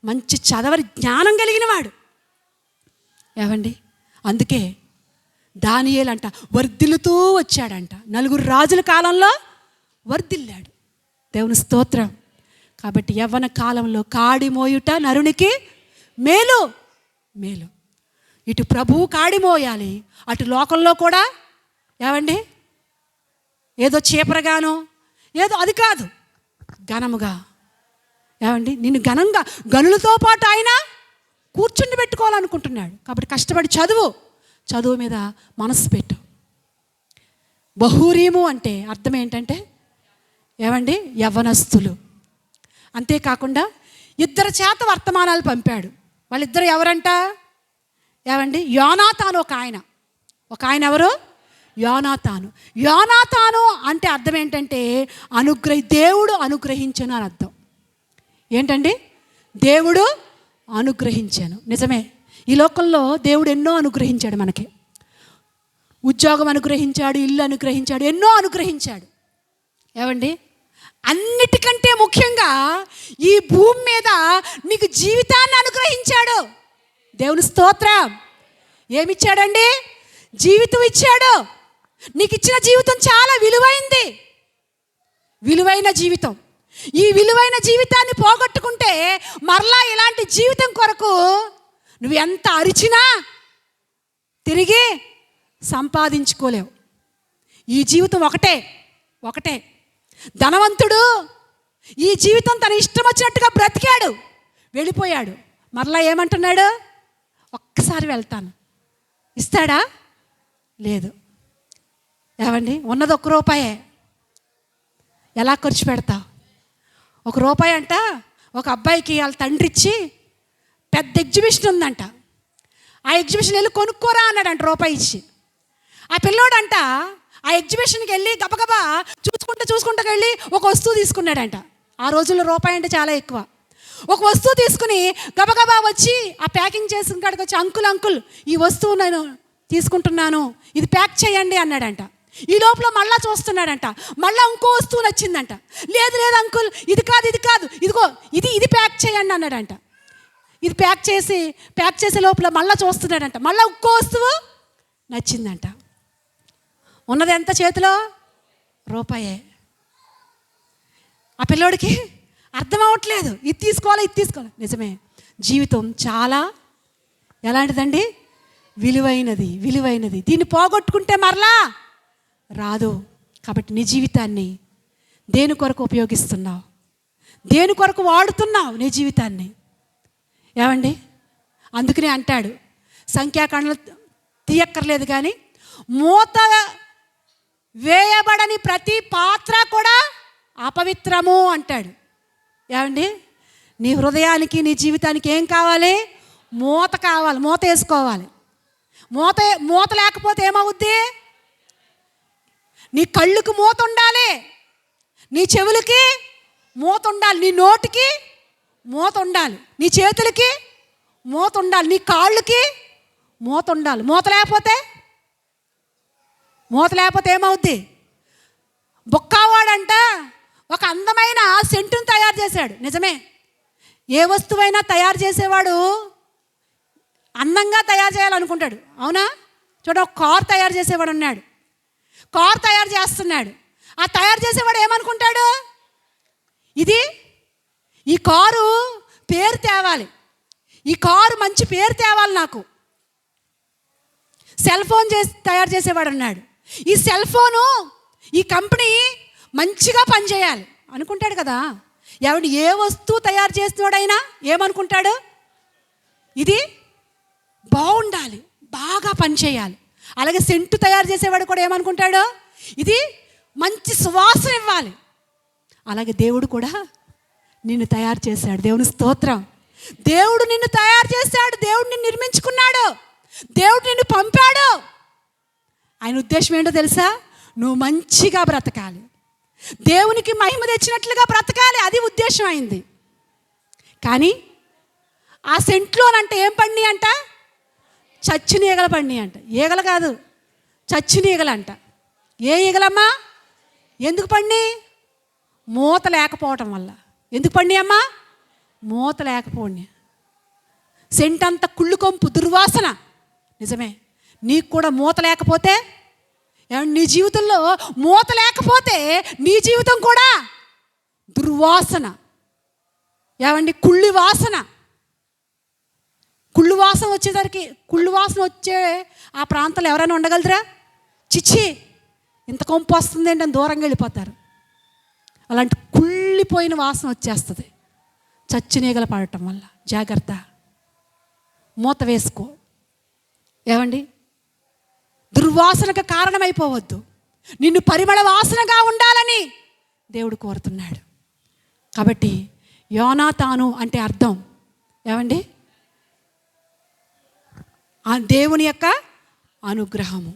మంచి చదవని జ్ఞానం కలిగిన వాడు. అందుకే దానియేలంట వర్ధిల్లుతూ వచ్చాడంట. 4 రాజుల కాలంలో వర్ధిల్లాడు. దేవుని స్తోత్రం. కాబట్టి యవ్వన కాలంలో కాడి మోయుట నరునికి మేలు. ఇటు ప్రభువు కాడి మోయాలి, అటు లోకంలో కూడా ఏదో చీపరగానో ఏదో అది కాదు, ఘనముగా నిన్ను ఘనంగా గనులతో పాటు ఆయన కూర్చుండి పెట్టుకోవాలనుకుంటున్నాడు. కాబట్టి కష్టపడి చదువు మీద మనసు పెట్టు. బహూరీము అంటే అర్థం ఏంటంటే యవ్వనస్తులు. అంతేకాకుండా 2 చేత వర్తమానాలు పంపాడు. వాళ్ళిద్దరు ఎవరంట? యోనాతాను ఒక ఆయన ఎవరు? యోనాతాను అంటే అర్థం ఏంటంటే దేవుడు అనుగ్రహించను అని అర్థం. ఏంటండి? దేవుడు అనుగ్రహించాను. నిజమే. ఈ లోకంలో దేవుడు ఎన్నో అనుగ్రహించాడు మనకి. ఉద్యోగం అనుగ్రహించాడు, ఇల్లు అనుగ్రహించాడు, ఎన్నో అనుగ్రహించాడు. అన్నిటికంటే ముఖ్యంగా ఈ భూమి మీద నీకు జీవితాన్ని అనుగ్రహించాడు. దేవుని స్తోత్రం. ఏమిచ్చాడండి? జీవితం ఇచ్చాడు. నీకు ఇచ్చిన జీవితం చాలా విలువైన జీవితం. ఈ విలువైన జీవితాన్ని పోగొట్టుకుంటే మరలా ఇలాంటి జీవితం కొరకు నువ్వు ఎంత అరిచినా తిరిగి సంపాదించుకోలేవు. ఈ జీవితం ఒకటే. ధనవంతుడు ఈ జీవితం తన ఇష్టం వచ్చినట్టుగా బ్రతికాడు, వెళ్ళిపోయాడు. మరలా ఏమంటున్నాడు? ఒక్కసారి వెళ్తాను. ఇస్తాడా? లేదు. ఉన్నది ₹1. ఎలా ఖర్చు పెడతావు? ₹1 అంట. ఒక అబ్బాయికి వాళ్ళ తండ్రి ఇచ్చి పెద్ద ఎగ్జిబిషన్ ఉందంట, ఆ ఎగ్జిబిషన్ వెళ్ళి కొనుక్కోరా అన్నాడంట ₹1 ఇచ్చి. ఆ పిల్లోడంట ఆ ఎగ్జిబిషన్కి వెళ్ళి గబగబా చూసుకుంటూ వెళ్ళి ఒక వస్తువు తీసుకున్నాడంట. ఆ రోజుల్లో ₹1 అంటే చాలా ఎక్కువ. ఒక వస్తువు తీసుకుని గబగబా వచ్చి ఆ ప్యాకింగ్ చేసిన కాడికి వచ్చి, అంకుల్ ఈ వస్తువు నేను తీసుకుంటున్నాను, ఇది ప్యాక్ చేయండి అన్నాడంట. ఈ లోపల మళ్ళా చూస్తున్నాడంట, మళ్ళీ ఇంకో వస్తువు నచ్చిందంట. లేదు అంకుల్, ఇది కాదు ఇదిగో ఇది ప్యాక్ చేయండి అన్నాడంట. ఇది ప్యాక్ చేసే లోపల మళ్ళీ చూస్తున్నాడంట, మళ్ళీ ఇంకో వస్తువు నచ్చిందంట. ఉన్నది ఎంత చేతిలో? రూపాయే. ఆ పిల్లోడికి అర్థం అవ్వట్లేదు, ఇది తీసుకోవాలి. నిజమే, జీవితం చాలా ఎలాంటిదండి? విలువైనది. దీన్ని పోగొట్టుకుంటే మరలా రాదు. కాబట్టి నీ జీవితాన్ని దేని కొరకు ఉపయోగిస్తున్నావు? దేని కొరకు వాడుతున్నావు నీ జీవితాన్ని? ఏమండి, అందుకనే అంటాడు, సంఖ్యాకాండలు తీయక్కర్లేదు కానీ, మూత వేయబడని ప్రతి పాత్ర కూడా అపవిత్రము అంటాడు. ఏమండి, నీ హృదయానికి నీ జీవితానికి ఏం కావాలి? మూత కావాలి, మూత వేసుకోవాలి. మూత లేకపోతే ఏమవుద్ది? నీ కళ్ళుకి మూత ఉండాలి, నీ చెవులకి మూత ఉండాలి, నీ నోటికి మూత ఉండాలి, నీ చేతులకి మూత ఉండాలి, నీ కాళ్ళకి మూత ఉండాలి. మూత లేకపోతే ఏమవుద్ది? బొక్కావాడంట ఒక అందమైన సెంటును తయారు చేశాడు. నిజమే, ఏ వస్తువైనా తయారు చేసేవాడు అందంగా తయారు చేయాలనుకుంటాడు. అవునా? చూడ, ఒక కారు తయారు చేసేవాడు ఉన్నాడు, కారు తయారు చేస్తున్నాడు. ఆ తయారు చేసేవాడు ఏమనుకుంటాడు? ఈ కారు పేరు తేవాలి, ఈ కారు మంచి పేరు తేవాలి నాకు. సెల్ ఫోన్ తయారు చేసేవాడు ఉన్నాడు, ఈ సెల్ ఫోను, ఈ కంపెనీ మంచిగా పనిచేయాలి అనుకుంటాడు కదా. ఎవడు ఏ వస్తువు తయారు చేసినోడైనా ఏమనుకుంటాడు? ఇది బాగుండాలి, బాగా పనిచేయాలి. అలాగే సెంటు తయారు చేసేవాడు కూడా ఏమనుకుంటాడు? ఇది మంచి సువాసన ఇవ్వాలి. అలాగే దేవుడు కూడా నిన్ను తయారు చేశాడు. దేవుని స్తోత్రం. దేవుడు నిన్ను తయారు చేశాడు, దేవుడు నిన్ను నిర్మించుకున్నాడు, దేవుడు నిన్ను పంపాడు. ఆయన ఉద్దేశం ఏంటో తెలుసా? నువ్వు మంచిగా బ్రతకాలి, దేవునికి మహిమ తెచ్చినట్లుగా బ్రతకాలి. అది ఉద్దేశం అయింది. కానీ ఆ సెంట్లోనంటే ఏం పండి అంట? చచ్చిన ఈగల పండి అంట. ఈగలు కాదు, చచ్చిన ఈగలంట. ఏ ఈగలమ్మా? ఎందుకు పండి? మూత లేకపోవటం వల్ల. ఎందుకు పండి అమ్మా? మూత లేకపోండి. సెంట్ అంత కుళ్ళు కొంపు, దుర్వాసన. నిజమే, నీకు కూడా మూత లేకపోతే, నీ జీవితంలో మూత లేకపోతే నీ జీవితం కూడా దుర్వాసన. ఏమండి, కుళ్ళు వాసన వచ్చేసరికి, కుళ్ళు వాసన వచ్చే ఆ ప్రాంతంలో ఎవరైనా ఉండగలరా? చిచ్చి, ఇంత కొంపు వస్తుంది ఏంటని దూరంగా వెళ్ళిపోతారు. అలాంటి కుళ్ళిపోయిన వాసన వచ్చేస్తుంది చచ్చినీగలు పడటం వల్ల. జాగ్రత్త, మూత వేసుకో. ఏమండి, దుర్వాసనకు కారణమైపోవద్దు. నిన్ను పరిమళ వాసనగా ఉండాలని దేవుడు కోరుతున్నాడు. కాబట్టి యోనాతాను అంటే అర్థం ఏమండి? ఆ దేవుని యొక్క అనుగ్రహము.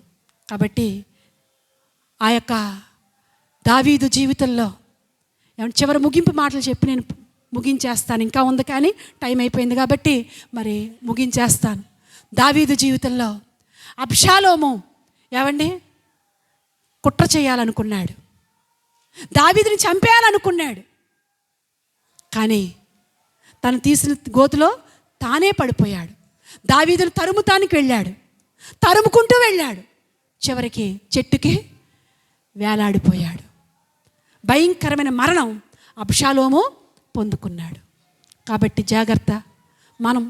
కాబట్టి ఆ యొక్క దావీదు జీవితంలో చివరి ముగింపు మాటలు చెప్పి నేను ముగించేస్తాను. ఇంకా ఉంది కానీ టైం అయిపోయింది కాబట్టి మరి ముగించేస్తాను. దావీదు జీవితంలో అబ్షాలోము ఏమండి కుట్ర చేయాలనుకున్నాడు, దావీదుని చంపేయాలనుకున్నాడు. కానీ తను తీసిన గోతులో తానే పడిపోయాడు. దావీదును తరుముతానికి వెళ్ళాడు, తరుముకుంటూ వెళ్ళాడు, చివరికి చెట్టుకి వేలాడిపోయాడు. భయంకరమైన మరణం అబ్షాలోము పొందుకున్నాడు. కాబట్టి జాగ్రత్త, మనం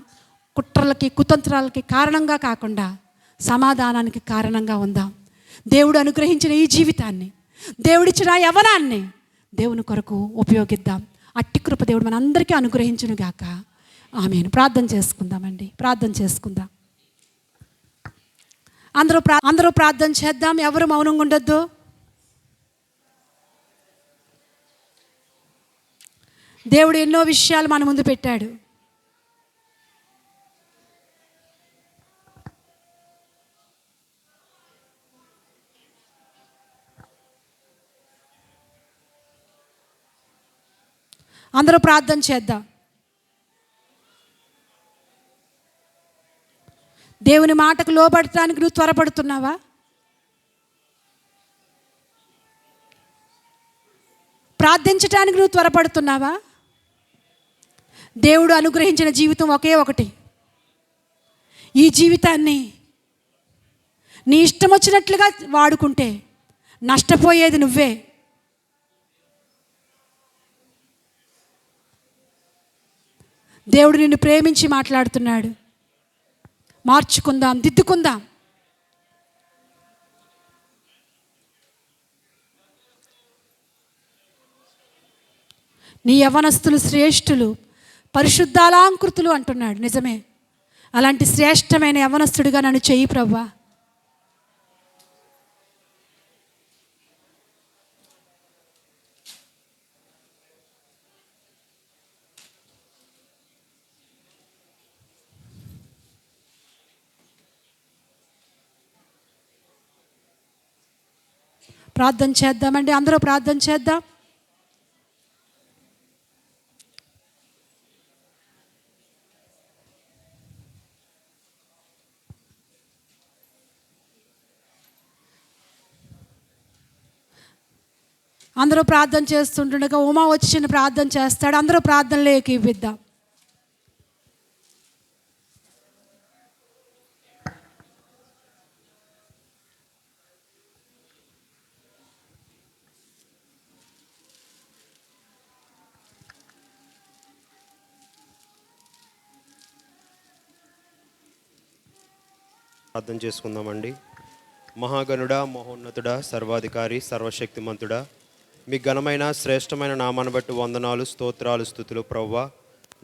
కుట్రలకి కుతంత్రాలకి కారణంగా కాకుండా సమాధానానికి కారణంగా ఉందాం. దేవుడు అనుగ్రహించిన ఈ జీవితాన్ని, దేవుడిచ్చిన యవ్వనాన్ని దేవుని కొరకు ఉపయోగిద్దాం. అట్టి కృప దేవుడు మనందరికీ అనుగ్రహించును గాక. ఆమేన్. ప్రార్థన చేసుకుందామండి, ప్రార్థన చేసుకుందాం. అందరూ ప్రార్థన చేద్దాం. ఎవరు మౌనంగా ఉండొద్దు. దేవుడు ఎన్నో విషయాలు మన ముందు పెట్టాడు. అందరూ ప్రార్థన చేద్దాం. దేవుని మాటకు లోబడటానికి నువ్వు త్వరపడుతున్నావా? ప్రార్థించటానికి నువ్వు త్వరపడుతున్నావా? దేవుడు అనుగ్రహించిన జీవితం ఒకే ఒకటి. ఈ జీవితాన్ని నీ ఇష్టం వచ్చినట్లుగా వాడుకుంటే నష్టపోయేది నువ్వే. దేవుడు నిన్ను ప్రేమించి మాట్లాడుతున్నాడు. మార్చుకుందాం, దిద్దుకుందాం. నీ యవ్వనస్తులు శ్రేష్ఠులు, పరిశుద్ధాలంకృతులు అంటున్నాడు. నిజమే. అలాంటి శ్రేష్టమైన యవ్వనస్తుడిగా నన్ను చెయ్యి ప్రభువా. ప్రార్థన చేద్దామండి, అందరూ ప్రార్థన చేద్దాం. అందరూ ప్రార్థన చేస్తుండగా ఉమా వచ్చి చిన్న ప్రార్థన చేస్తాడు. అందరూ ప్రార్థనలో ఏకీపిద్దాం. ప్రార్థన చేసుకుందామండి. మహాగణుడా, మహోన్నతుడా, సర్వాధికారి, సర్వశక్తిమంతుడా, మీ ఘనమైన శ్రేష్టమైన నామాన్ని బట్టి వందనాలు, స్తోత్రాలు, స్తుతులు ప్రవ్వా.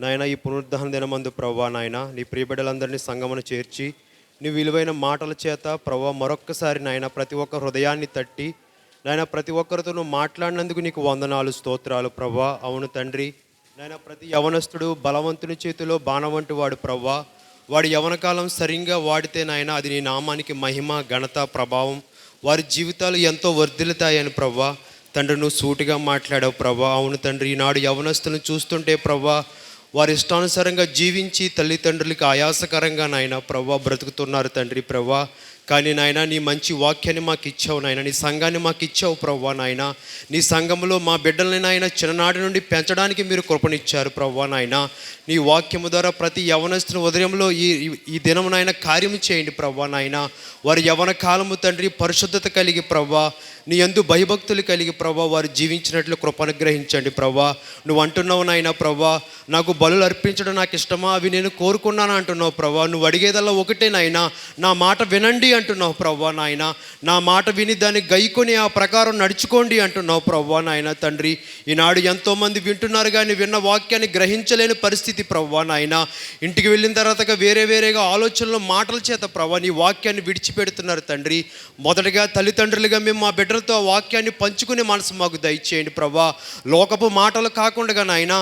నాయన ఈ పునరుద్ధరణ దినమందు ప్రవ్వా నాయన నీ ప్రియబిడ్డలందరినీ సంగమును చేర్చి నీ విలువైన మాటల చేత ప్రవ్వా మరొక్కసారి నాయన ప్రతి ఒక్క హృదయాన్ని తట్టి నాయన ప్రతి ఒక్కరితో నువ్వు మాట్లాడినందుకు నీకు వందనాలు, స్తోత్రాలు ప్రవ్వా. అవును తండ్రి, నాయన ప్రతి యవనస్తుడు బలవంతుని చేతిలో బాణం వంటి వాడు ప్రవ్వా. వాడి యవనకాలం సరిగ్గా వాడితే నాయన అది నీ నామానికి మహిమ, ఘనత, ప్రభావం, వారి జీవితాలు ఎంతో వర్ధిల్లుతాయని ప్రవ్వా. తండ్రి నువ్వు సూటిగా మాట్లాడావు ప్రభా. అవును తండ్రి, ఈనాడు యవనస్తులను చూస్తుంటే ప్రవ్వా వారి ఇష్టానుసారంగా జీవించి తల్లిదండ్రులకి ఆయాసకరంగా నాయన ప్రవ్వా బ్రతుకుతున్నారు తండ్రి ప్రవ్వా. కానీ నాయన నీ మంచి వాక్యాన్ని మాకు ఇచ్చావు నాయన, నీ సంఘాన్ని మాకు ఇచ్చావు ప్రవ్వా నాయన. నీ సంఘంలో మా బిడ్డల్ని నాయన చిన్ననాటి నుండి పెంచడానికి మీరు కృపనిచ్చారు ప్రవ్వా నాయన. నీ వాక్యము ద్వారా ప్రతి యవనస్తుని ఉదయంలో ఈ దినం నాయన కార్యము చేయండి ప్రవ్వా నాయన. వారి యవన కాలము తండ్రి పరిశుద్ధత కలిగి ప్రవ్వా, నీ యందు భయభక్తులు కలిగి ప్రవ్వా వారు జీవించినట్లు కృపనుగ్రహించండి ప్రవ్వా. నువ్వు అంటున్నావు నాయన ప్రవ్వా, నాకు బలులు అర్పించడం నాకు ఇష్టమా, అవి నేను కోరుకున్నాను అంటున్నావు ప్రవ్వా. నువ్వు అడిగేదల్లా ఒకటే నాయన, నా మాట వినండి అంటున్నావు ప్రవ్వా నాయన. నా మాట విని దాన్ని గైకొని ఆ ప్రకారం నడుచుకోండి అంటున్నావు ప్రవ్వా నాయన. తండ్రి ఈనాడు ఎంతోమంది వింటున్నారు కానీ విన్న వాక్యాన్ని గ్రహించలేని పరిస్థితి ప్రవ్వా నాయన. ఇంటికి వెళ్ళిన తర్వాత వేరేగా ఆలోచనలు మాటల చేత ప్రవ్వా నీ వాక్యాన్ని విడిచిపెడుతున్నారు తండ్రి. మొదటగా తల్లిదండ్రులుగా మేము మా బిడ్డలతో ఆ వాక్యాన్ని పంచుకునే మనసు మాకు దయచేయండి ప్రభా. లోకపు మాటలు కాకుండా నాయన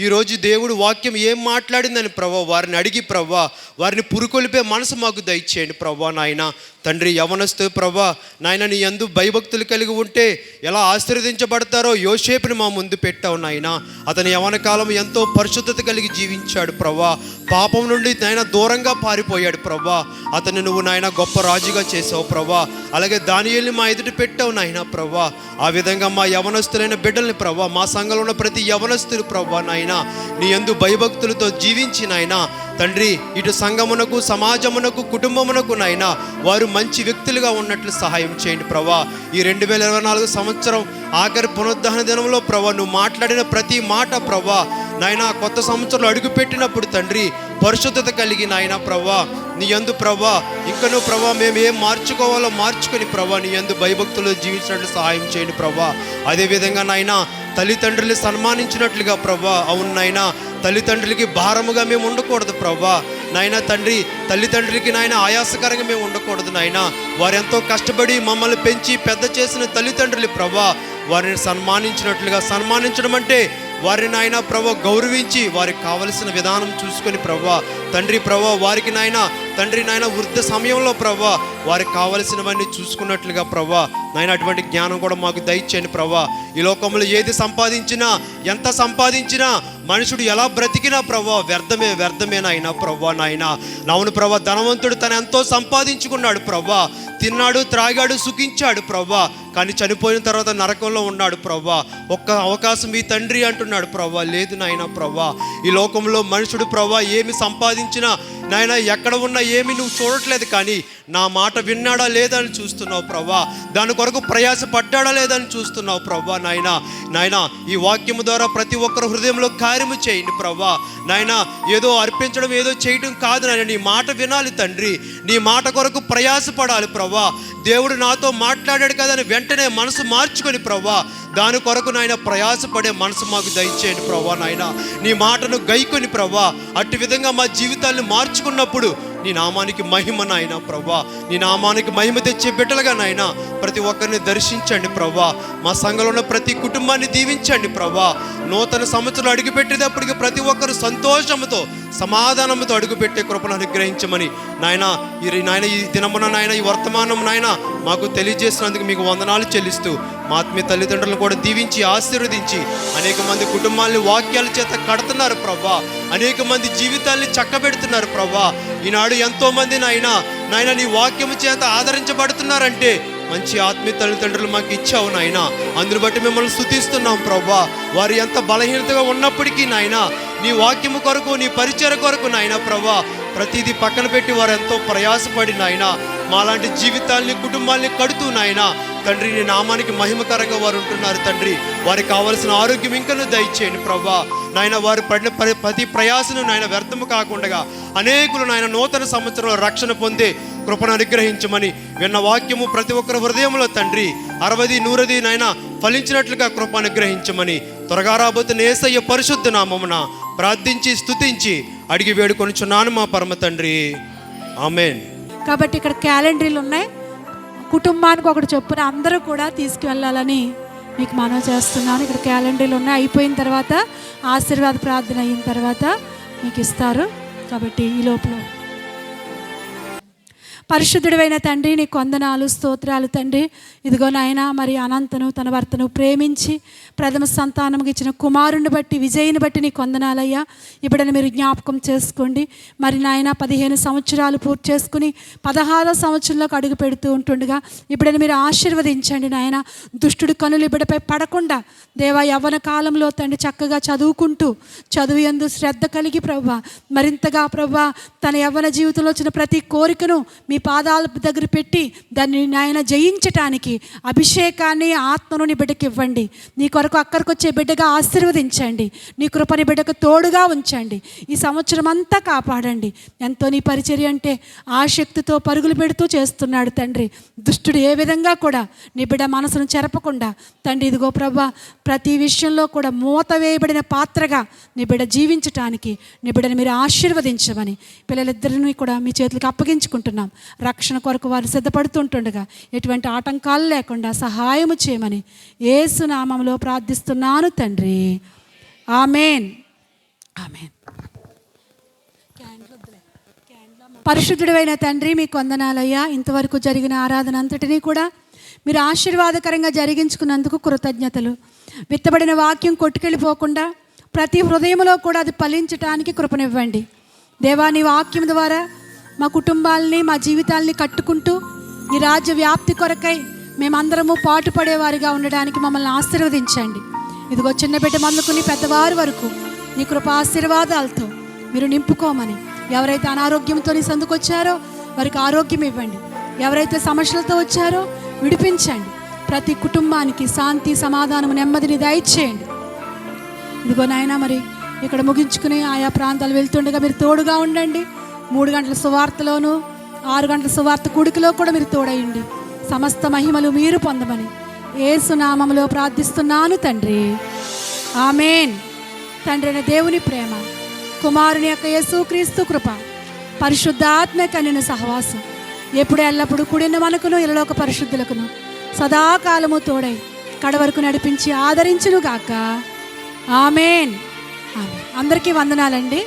ఈరోజు దేవుడు వాక్యం ఏం మాట్లాడిందని ప్రభా వారిని అడిగి ప్రభా వారిని పురుకొలిపే మనసు మాకు దయచేయండి ప్రభా నాయన. తండ్రి యవనస్తు ప్రభా నాయన నీ యందు భయభక్తులు కలిగి ఉంటే ఎలా ఆశీర్వదించబడతారో యోసేపుని మా ముందు పెట్టావు నాయన. అతని యవన కాలం ఎంతో పరిశుద్ధత కలిగి జీవించాడు ప్రభా. పాపం నుండి నాయన దూరంగా పారిపోయాడు ప్రభా. అతన్ని నువ్వు నాయన గొప్ప రాజుగా చేసావు ప్రభా. అలాగే దానియేలుని మా ఎదుట పెట్టావు నాయన ప్రభా. ఆ విధంగా మా యవనస్తులైన బిడ్డల్ని ప్రభా, మా సంఘంలో ఉన్న ప్రతి యవనస్తులు ప్రభా నాయన నీ యందు భయభక్తులతో జీవించి నాయన తండ్రి ఇటు సంఘమునకు, సమాజమునకు, కుటుంబమునకు నాయన వారు మంచి వ్యక్తులుగా ఉన్నట్లు సహాయం చేయండి ప్రభా. ఈ 2024 సంవత్సరం ఆఖరి పునరుద్ధరణ దినంలో ప్రభా నువ్వు మాట్లాడిన ప్రతి మాట ప్రభా నాయన కొత్త సంవత్సరంలో అడుగుపెట్టినప్పుడు తండ్రి పరిశుద్ధత కలిగి నాయన ప్రభా నీ యందు ప్రభా ఇంకనూ ప్రభా మేము ఏం మార్చుకోవాలో మార్చుకొని ప్రభా నీ యందు భయభక్తులు జీవించినట్లు సహాయం చేయండి ప్రభా. అదేవిధంగా నాయన తల్లిదండ్రులు సన్మానించినట్లుగా ప్రభా, అవును నాయన తల్లిదండ్రులకి భారముగా మేము ఉండకూడదు ప్రభా నాయన. తండ్రి తల్లిదండ్రులకి నాయన ఆయాసకరంగా మేము ఉండకూడదు నాయన. వారు ఎంతో కష్టపడి మమ్మల్ని పెంచి పెద్ద చేసిన తల్లిదండ్రులు ప్రభా వారిని సన్మానించినట్లుగా, సన్మానించడం అంటే వారిని నాయన ప్రభా గౌరవించి వారికి కావలసిన విధానం చూసుకొని ప్రభా తండ్రి ప్రభా వారికి నాయన తండ్రి నాయన వృద్ధ సమయంలో ప్రభా వారికి కావలసినవన్నీ చూసుకున్నట్లుగా ప్రభా నాయన అటువంటి జ్ఞానం కూడా మాకు దయచేయండి ప్రభా. ఈ లోకంలో ఏది సంపాదించినా ఎంత సంపాదించినా మనుషుడు ఎలా బ్రతికినా ప్రభా వ్యర్థమే నాయన ప్రభా నాయన. అవును ప్రభా, ధనవంతుడు తను ఎంతో సంపాదించుకున్నాడు ప్రభా, తిన్నాడు త్రాగాడు సుఖించాడు ప్రభా, కానీ చనిపోయిన తర్వాత నరకంలో ఉన్నాడు ప్రభా. ఒక్క అవకాశం ఈ తండ్రి అంటున్నాడు ప్రభా. లేదు నాయన ప్రభా, ఈ లోకంలో మనుషుడు ప్రభా ఏమి సంపాదించినా నాయన ఎక్కడ ఉన్నా ఏమి నువ్వు చూడట్లేదు, కానీ నా మాట విన్నాడా లేదా అని చూస్తున్నావు ప్రభా. దాని కొరకు ప్రయాస పడ్డాడా లేదని చూస్తున్నావు ప్రభా. నాయన ఈ వాక్యము ద్వారా ప్రతి ఒక్కరు హృదయంలో కార్యము చేయండి ప్రభా. నాయన ఏదో అర్పించడం ఏదో చేయటం కాదు నాయన, నీ మాట వినాలి తండ్రి, నీ మాట కొరకు ప్రయాసపడాలి ప్రభా. దేవుడు నాతో మాట్లాడాడు కదా అని వెంటనే మనసు మార్చుకొని ప్రభా దాని కొరకు నాయన ప్రయాసపడే మనసు మాకు దయచేయండి ప్రభా. నాయన నీ మాటను గైకొని ప్రభా, అట్టి విధంగా మా జీవితాన్ని మార్చుకున్నప్పుడు నీ నామానికి మహిమ నాయన ప్రభా, నీ నామానికి మహిమ తెచ్చే బిడ్డలుగా నాయన ప్రతి ఒక్కరిని దర్శించండి ప్రభా. మా సంఘంలో ఉన్న ప్రతి కుటుంబాన్ని దీవించండి ప్రభా. నూతన సంవత్సరం అడుగుపెట్టేటప్పటికి ప్రతి ఒక్కరు సంతోషంతో సమాధానంతో అడుగుపెట్టే కృపను అనుగ్రహించమని నాయన ఈ దినమున నాయన ఈ వర్తమానం నాయన మాకు తెలియజేసినందుకు మీకు వందనాలు చెల్లిస్తూ మా ఆత్మీయ తల్లిదండ్రులను కూడా దీవించి ఆశీర్వదించి అనేక మంది కుటుంబాలని వాక్యాల చేత కడుతున్నారు ప్రభా, అనేక మంది జీవితాల్ని చక్కబెడుతున్నారు ప్రభా. ఈనాడు ఎంతోమంది నాయన నీ వాక్యము చేత ఆదరించబడుతున్నారంటే మంచి ఆత్మీయ తల్లిదండ్రులు మాకు ఇచ్చావు నాయన. అందుని బట్టి మిమ్మల్ని స్తుతిస్తున్నాం ప్రభా. వారు ఎంత బలహీనతగా ఉన్నప్పటికీ నాయన నీ వాక్యము కొరకు నీ పరిచయ కొరకు నాయన ప్రభా ప్రతిదీ పక్కన పెట్టి వారు ఎంతో ప్రయాసపడి నాయన మాలాంటి జీవితాల్ని కుటుంబాల్ని కడుతూ నాయన తండ్రి నీ నామానికి మహిమకరంగా వారు ఉంటున్నారు తండ్రి. వారికి కావలసిన ఆరోగ్యం ఇంకను దయచేయండి ప్రభా. నాయన వారు పడిన ప్రతి ప్రయాసను నాయన వ్యర్థము కాకుండా అనేకులు నాయన నూతన సంవత్సరంలో రక్షణ పొందే కృపను అనుగ్రహించమని విన్న వాక్యము ప్రతి ఒక్కరి హృదయంలో తండ్రి 60, 100 నాయన ఫలించినట్లుగా కృప అనుగ్రహించమని త్వరగా రాబోతున్న యేసయ్య పరిశుద్ధ నామమున ప్రార్థించి స్తుతించి అడిగి వేడుకొనుచున్నాను మా పరమ తండ్రి, ఆమేన్. కాబట్టి ఇక్కడ క్యాలెండర్లు ఉన్నాయి, కుటుంబానికి ఒకటి చొప్పున అందరూ కూడా తీసుకువెళ్ళాలని మీకు మనవి చేస్తున్నాను. ఇక్కడ క్యాలెండర్లు ఉన్నాయి, అయిపోయిన తర్వాత ఆశీర్వాద ప్రార్థన అయిన తర్వాత మీకు ఇస్తారు. కాబట్టి ఈ లోపల పరిశుద్ధుడైన తండ్రి నీకు వందనాలు స్తోత్రాలు తండ్రి. ఇదిగో నాయన మరి అనంతను తన భర్తను ప్రేమించి ప్రథమ సంతానంకి ఇచ్చిన కుమారుని బట్టి విజయ్ని బట్టి నీకు వందనాలయ్యా. ఇప్పుడని మీరు జ్ఞాపకం చేసుకోండి. మరి నాయన 15 సంవత్సరాలు పూర్తి చేసుకుని 16వ సంవత్సరంలోకి అడుగు పెడుతూ ఉంటుండగా ఇప్పుడని మీరు ఆశీర్వదించండి నాయన. దుష్టుడు కనులు ఇబ్బడిపై పడకుండా దేవా యవ్వన కాలంలో తండ్రి చక్కగా చదువుకుంటూ చదువు యందు శ్రద్ధ కలిగి ప్రభా మరింతగా ప్రభా తన యవ్వన జీవితంలో వచ్చిన ప్రతి కోరికను మీ పాదాల దగ్గర పెట్టి దాన్ని నాయన జయించటానికి అభిషేకాన్ని ఆత్మను నీ బిడ్డకి ఇవ్వండి. నీ కొరకు అక్కడికి వచ్చే బిడ్డగా ఆశీర్వదించండి. నీ కృపని బిడ్డకు తోడుగా ఉంచండి. ఈ సంవత్సరం అంతా కాపాడండి. ఎంతో నీ పరిచర్య అంటే ఆసక్తితో పరుగులు పెడుతూ చేస్తున్నాడు తండ్రి. దుష్టుడు ఏ విధంగా కూడా నీ బిడ్డ మనసును చెరపకుండా తండ్రి ఇదిగో ప్రభా ప్రతి విషయంలో కూడా మూత వేయబడిన పాత్రగా నీ బిడ్డ జీవించటానికి నీ బిడ్డని మీరు ఆశీర్వదించమని పిల్లలిద్దరిని కూడా మీ చేతులకు అప్పగించుకుంటున్నాం. రక్షణ కొరకు వారు సిద్ధపడుతుంటుండగా ఎటువంటి ఆటంకాలు లేకుండా సహాయము చేయమని యేసు నామములో ప్రార్థిస్తున్నాను తండ్రి, ఆమేన్, ఆమేన్. పరిశుద్ధుడైన తండ్రి మీకు వందనాలయ్యా. ఇంతవరకు జరిగిన ఆరాధన అంతటినీ కూడా మీరు ఆశీర్వాదకరంగా జరిగించుకున్నందుకు కృతజ్ఞతలు. విత్తబడిన వాక్యం కొట్టుకెళ్ళిపోకుండా ప్రతి హృదయంలో కూడా అది ఫలించటానికి కృపనివ్వండి దేవా. నీ వాక్యం ద్వారా మా కుటుంబాలని మా జీవితాలని కట్టుకుంటూ ఈ రాజ్య వ్యాప్తి కొరకై మేమందరము పాటుపడేవారిగా ఉండడానికి మమ్మల్ని ఆశీర్వదించండి. ఇదిగో చిన్న బిడ్డ మొదలుకుని పెద్దవారి వరకు నీ కృప ఆశీర్వాదాలతో మీరు నింపుకోమని. ఎవరైతే అనారోగ్యంతో నీ సందుకొచ్చారో వారికి ఆరోగ్యం ఇవ్వండి. ఎవరైతే సమస్యలతో వచ్చారో విడిపించండి. ప్రతి కుటుంబానికి శాంతి సమాధానం నెమ్మదిని దయచేయండి. ఇదిగో నాయన మరి ఇక్కడ ముగించుకుని ఆయా ప్రాంతాలు వెళ్తుండగా మీరు తోడుగా ఉండండి. 3 గంటల సువార్తలోను 6 గంటల సువార్త కూడికలో కూడా మీరు తోడయండి. సమస్త మహిమలు మీరు పొందమని యేసు నామములో ప్రార్థిస్తున్నాను తండ్రి, ఆమేన్. తండ్రి అయిన దేవుని ప్రేమ, కుమారుని యొక్క యేసుక్రీస్తు కృప, పరిశుద్ధాత్మ కన్యన సహవాసం ఎప్పుడు ఎల్లప్పుడు కూడిన మనకును ఇలలోక పరిశుద్ధులకును సదాకాలము తోడై కడవరకు నడిపించి ఆదరించును గాక, ఆమేన్, ఆమేన్. అందరికీ వందనాలండి.